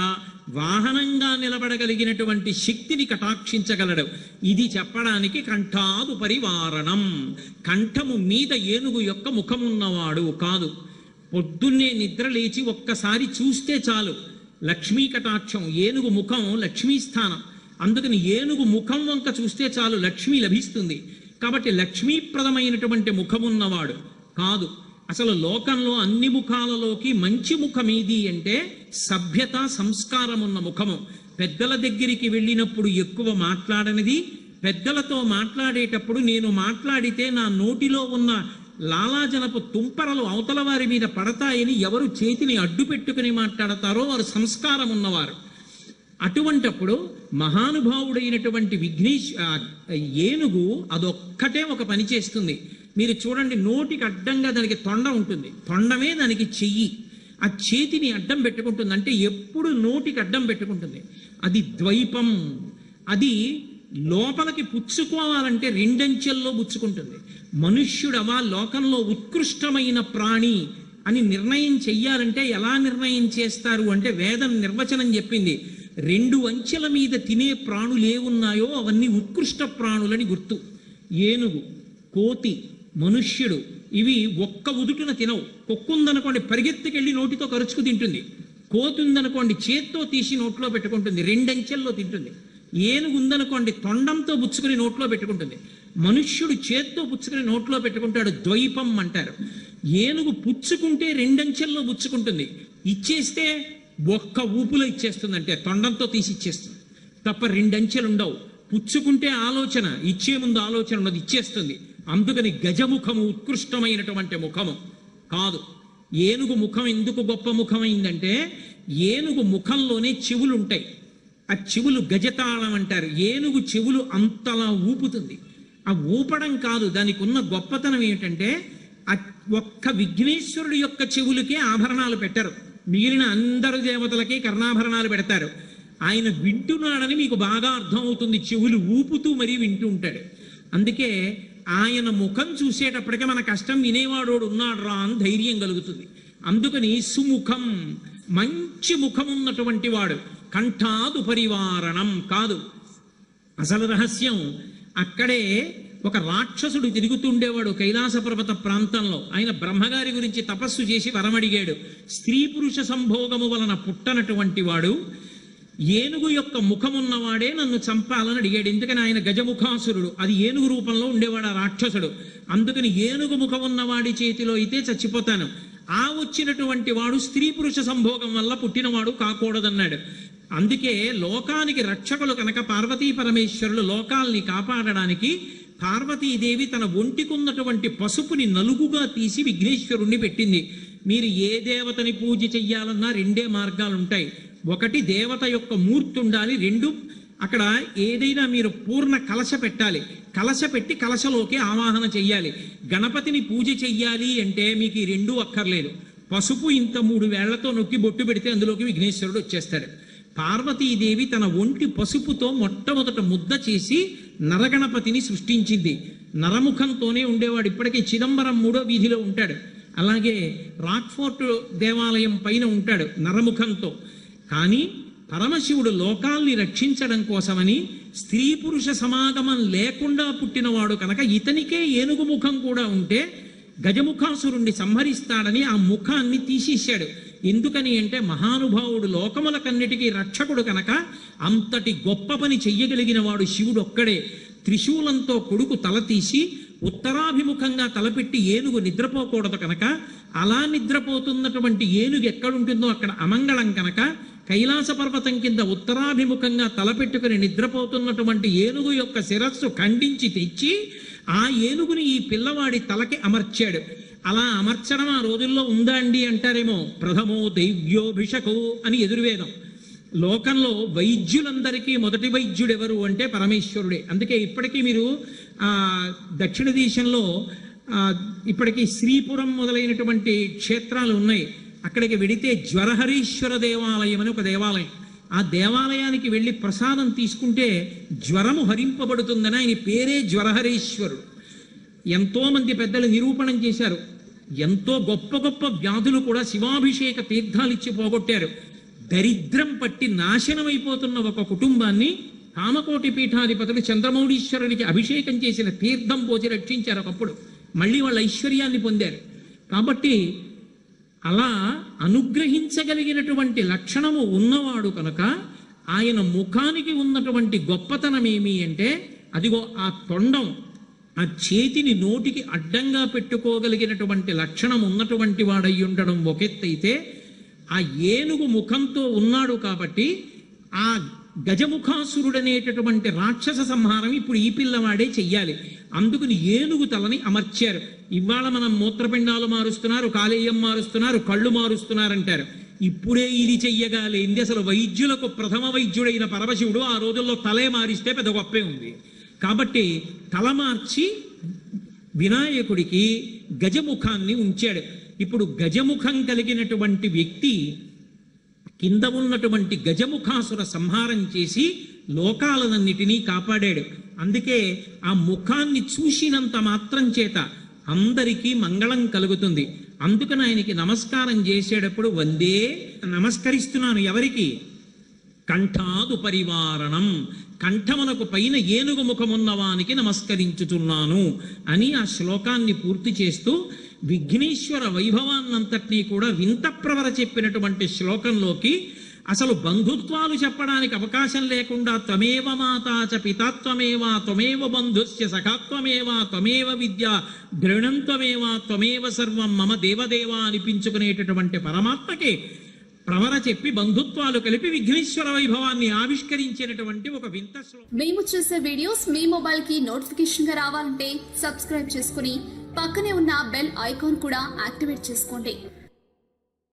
వాహనంగా నిలబడగలిగినటువంటి శక్తిని కటాక్షించగలడు. ఇది చెప్పడానికి కంఠాదు పరివారణం. కంఠము మీద ఏనుగు యొక్క ముఖమున్నవాడు కాదు. పొద్దున్నే నిద్ర లేచి ఒక్కసారి చూస్తే చాలు లక్ష్మీ కటాక్షం. ఏనుగు ముఖం లక్ష్మీస్థానం. అందుకని ఏనుగు ముఖం వంక చూస్తే చాలు లక్ష్మి లభిస్తుంది. కాబట్టి లక్ష్మీప్రదమైనటువంటి ముఖమున్నవాడు కాదు. అసలు లోకంలో అన్ని ముఖాలలోకి మంచి ముఖం ఏది అంటే సభ్యత, సంస్కారం ఉన్న ముఖము. పెద్దల దగ్గరికి వెళ్ళినప్పుడు ఎక్కువ మాట్లాడనిది. పెద్దలతో మాట్లాడేటప్పుడు నేను మాట్లాడితే నా నోటిలో ఉన్న లాలాజనపు తుంపరలు అవతల వారి మీద పడతాయని ఎవరు చేతిని అడ్డు పెట్టుకుని మాట్లాడతారో వారు సంస్కారం ఉన్నవారు. అటువంటప్పుడు మహానుభావుడైనటువంటి ఏనుగు అదొక్కటే ఒక పని చేస్తుంది. మీరు చూడండి, నోటికి అడ్డంగా దానికి తొండ ఉంటుంది. తొండమే దానికి చెయ్యి. ఆ చేతిని అడ్డం పెట్టుకుంటుంది. అంటే ఎప్పుడు నోటికి అడ్డం పెట్టుకుంటుంది. అది ద్వైపం. అది లోపలికి పుచ్చుకోవాలంటే 2 అంచెల్లో పుచ్చుకుంటుంది. మనుష్యుడవా లోకంలో ఉత్కృష్టమైన ప్రాణి అని నిర్ణయం చెయ్యాలంటే ఎలా నిర్ణయం చేస్తారు అంటే వేదం నిర్వచనం చెప్పింది. 2 అంచెల మీద తినే ప్రాణులు ఏమున్నాయో అవన్నీ ఉత్కృష్ట ప్రాణులని గుర్తు. ఏనుగు, కోతి, మనుష్యుడు ఇవి ఒక్క ఉదుటున తినవు. కుక్కుందనుకోండి పరిగెత్తుకెళ్ళి నోటితో కరుచుకు తింటుంది. కోతి ఉందనుకోండి చేత్తో తీసి నోట్లో పెట్టుకుంటుంది, 2 అంచెల్లో తింటుంది. ఏనుగు ఉందనుకోండి తొండంతో పుచ్చుకుని నోట్లో పెట్టుకుంటుంది. మనుష్యుడు చేత్తో పుచ్చుకుని నోట్లో పెట్టుకుంటాడు. ద్వైపం అంటారు. ఏనుగు పుచ్చుకుంటే 2 అంచెల్లో పుచ్చుకుంటుంది. ఇచ్చేస్తే ఒక్క ఊపులో ఇచ్చేస్తుంది. అంటే తొండంతో తీసి ఇచ్చేస్తుంది తప్ప 2 అంచెలు ఉండవు. పుచ్చుకుంటే ఆలోచన, ఇచ్చే ముందు ఆలోచన ఉన్నది, ఇచ్చేస్తుంది. అందుకని గజముఖము ఉత్కృష్టమైనటువంటి ముఖము కాదు. ఏనుగు ముఖం ఎందుకు గొప్ప ముఖమైందంటే ఏనుగు ముఖంలోనే చెవులు ఉంటాయి. ఆ చెవులు గజతాళం అంటారు. ఏనుగు చెవులు అంతలా ఊపుతుంది. ఆ ఊపడం కాదు, దానికి ఉన్న గొప్పతనం ఏమిటంటే ఆ ఒక్క విఘ్నేశ్వరుడి యొక్క చెవులకే ఆభరణాలు పెట్టరు. మిగిలిన అందరు దేవతలకే కర్ణాభరణాలు పెడతారు. ఆయన వింటున్నాడని మీకు బాగా అర్థం అవుతుంది. చెవులు ఊపుతూ మరీ వింటూ ఉంటాడు. అందుకే ఆయన ముఖం చూసేటప్పటికే మన కష్టం వినేవాడు ఉన్నాడు రా అని ధైర్యం కలుగుతుంది. అందుకని సుముఖం, మంచి ముఖం ఉన్నటువంటి వాడు. కంఠాదు పరివారణం కాదు. అసలు రహస్యం అక్కడే ఒక రాక్షసుడు తిరుగుతుండేవాడు కైలాస పర్వత ప్రాంతంలో. ఆయన బ్రహ్మగారి గురించి తపస్సు చేసి వరమడిగాడు. స్త్రీ పురుష సంభోగము వలన పుట్టనటువంటి వాడు, ఏనుగు యొక్క ముఖమున్నవాడే నన్ను చంపాలని అడిగాడు. ఎందుకని ఆయన గజముఖాసురుడు, అది ఏనుగు రూపంలో ఉండేవాడు ఆ రాక్షసుడు. అందుకని ఏనుగు ముఖం ఉన్నవాడి చేతిలో అయితే చచ్చిపోతాను, ఆ వచ్చినటువంటి వాడు స్త్రీ పురుష సంభోగం వల్ల పుట్టినవాడు కాకూడదన్నాడు. అందుకే లోకానికి రక్షకులు కనుక పార్వతీ పరమేశ్వరులు లోకాల్ని కాపాడడానికి పార్వతీదేవి తన ఒంటికున్నటువంటి పసుపుని నలుగుగా తీసి విఘ్నేశ్వరుణ్ణి పెట్టింది. మీరు ఏ దేవతని పూజ చెయ్యాలన్నా రెండే మార్గాలు ఉంటాయి. ఒకటి దేవత యొక్క మూర్తి ఉండాలి, రెండు అక్కడ ఏదైనా మీరు పూర్ణ కలశ పెట్టాలి, కలశ పెట్టి కలశలోకి ఆవాహన చెయ్యాలి. గణపతిని పూజ చెయ్యాలి అంటే మీకు ఈ రెండూ అక్కర్లేదు. పసుపు ఇంత 3 వేళ్లతో నొక్కి బొట్టు పెడితే అందులోకి విఘ్నేశ్వరుడు వచ్చేస్తాడు. పార్వతీదేవి తన ఒంటి పసుపుతో మొట్టమొదట ముద్ద చేసి నరగణపతిని సృష్టించింది. నరముఖంతోనే ఉండేవాడు, ఇప్పటికీ చిదంబరం 3వ వీధిలో ఉంటాడు. అలాగే రాక్ఫోర్ట్ దేవాలయం పైన ఉంటాడు నరముఖంతో. కానీ పరమశివుడు లోకాల్ని రక్షించడం కోసమని స్త్రీ పురుష సమాగమం లేకుండా పుట్టినవాడు కనుక ఇతనికే ఏనుగు ముఖం కూడా ఉంటే గజముఖాసురుణ్ణి సంహరిస్తాడని ఆ ముఖాన్ని తీసేశాడు. ఎందుకని అంటే మహానుభావుడు లోకములకన్నిటికీ రక్షకుడు కనుక అంతటి గొప్ప పని చెయ్యగలిగిన వాడు శివుడు ఒక్కడే. త్రిశూలంతో కొడుకు తల తీసి ఉత్తరాభిముఖంగా తలపెట్టి ఏనుగు నిద్రపోకూడదు కనుక, అలా నిద్రపోతున్నటువంటి ఏనుగు ఎక్కడుంటుందో అక్కడ అమంగళం కనుక కైలాస పర్వతం కింద ఉత్తరాభిముఖంగా తలపెట్టుకుని నిద్రపోతున్నటువంటి ఏనుగు యొక్క శిరస్సు ఖండించి తెచ్చి ఆ ఏనుగుని ఈ పిల్లవాడి తలకి అమర్చాడు. అలా అమర్చడం ఆ రోజుల్లో ఉందా అండి అంటారేమో. ప్రథమో దైవ్యోభిషకో అని ఎదుర్వేదం. లోకంలో వైద్యులందరికీ మొదటి వైద్యుడు ఎవరు అంటే పరమేశ్వరుడే. అందుకే ఇప్పటికీ మీరు దక్షిణ దేశంలో ఇప్పటికీ శ్రీపురం మొదలైనటువంటి క్షేత్రాలు ఉన్నాయి. అక్కడికి వెడితే జ్వరహరీశ్వర దేవాలయం అని ఒక దేవాలయం. ఆ దేవాలయానికి వెళ్ళి ప్రసాదం తీసుకుంటే జ్వరము హరింపబడుతుందని ఆయన పేరే జ్వరహరీశ్వరుడు. ఎంతో మంది పెద్దలు నిరూపణం చేశారు. ఎంతో గొప్ప గొప్ప వ్యాధులు కూడా శివాభిషేక తీర్థాలు ఇచ్చి పోగొట్టారు. దరిద్రం పట్టి నాశనమైపోతున్న ఒక కుటుంబాన్ని కామకోటి పీఠాధిపతులు చంద్రమౌళీశ్వరునికి అభిషేకం చేసిన తీర్థం పోసి రక్షించారు. ఒకప్పుడు మళ్ళీ వాళ్ళ ఐశ్వర్యాన్ని పొందారు. కాబట్టి అలా అనుగ్రహించగలిగినటువంటి లక్షణము ఉన్నవాడు కనుక ఆయన ముఖానికి ఉన్నటువంటి గొప్పతనం ఏమి అంటే అదిగో ఆ తొండం, ఆ చేతిని నోటికి అడ్డంగా పెట్టుకోగలిగినటువంటి లక్షణం ఉన్నటువంటి వాడై ఉండడం ఒకెత్తైతే, ఆ ఏనుగు ముఖంతో ఉన్నాడు కాబట్టి ఆ గజముఖాసురుడనేటటువంటి రాక్షస సంహారం ఇప్పుడు ఈ పిల్లవాడే చెయ్యాలి. అందుకని ఏనుగు తలని అమర్చారు. ఇవాళ మనం మూత్రపిండాలు మారుస్తున్నారు, కాలేయం మారుస్తున్నారు, కళ్ళు మారుస్తున్నారంటారు. ఇప్పుడే ఇది చెయ్యగాలేంది. అసలు వైద్యులకు ప్రథమ వైద్యుడైన పరమశివుడు ఆ రోజుల్లో తలే మారిస్తే పెద్ద గొప్పే ఉంది. కాబట్టి తల మార్చి వినాయకుడికి గజముఖాన్ని ఉంచాడు. ఇప్పుడు గజముఖం కలిగినటువంటి వ్యక్తి కింద ఉన్నటువంటి గజముఖాసుర సంహారం చేసి లోకాలనన్నిటినీ కాపాడాడు. అందుకే ఆ ముఖాన్ని చూసినంత మాత్రం చేత అందరికీ మంగళం కలుగుతుంది. అందుకని ఆయనకి నమస్కారం చేసేటప్పుడు వందే నమస్కరిస్తున్నాను. ఎవరికి? కంఠాదు పరివారణం, కంఠమునకు పైన ఏనుగు ముఖమున్నవానికి నమస్కరించుతున్నాను అని ఆ శ్లోకాన్ని పూర్తి చేస్తూ విఘ్నేశ్వర వైభవాన్నంతటినీ కూడా వింత ప్రవర చెప్పినటువంటి శ్లోకంలోకి అసలు బంధుత్వాలు చెప్పడానికి అవకాశం లేకుండా త్వమేవ మాతాచ పితాత్వమేవా త్వమేవ బంధుస్య సఖాత్వమేవా త్వమేవ విద్య ద్రవిణంత్వమేవా త్వమేవ సర్వం మమ దేవదేవా అనిపించుకునేటటువంటి పరమాత్మకి ప్రవర చెప్పి బంధుత్వాలు కలిపి విఘ్నేశ్వర వైభవాన్ని ఆవిష్కరించినటువంటి ఒక వింత శ్లోకం. మేము చేసే వీడియోస్ మీ మొబైల్ కి నోటిఫికేషన్ గా రావాలంటే సబ్స్క్రైబ్ చేసుకుని పక్కనే ఉన్న బెల్ ఐకాన్ కూడా యాక్టివేట్ చేసుకోండి.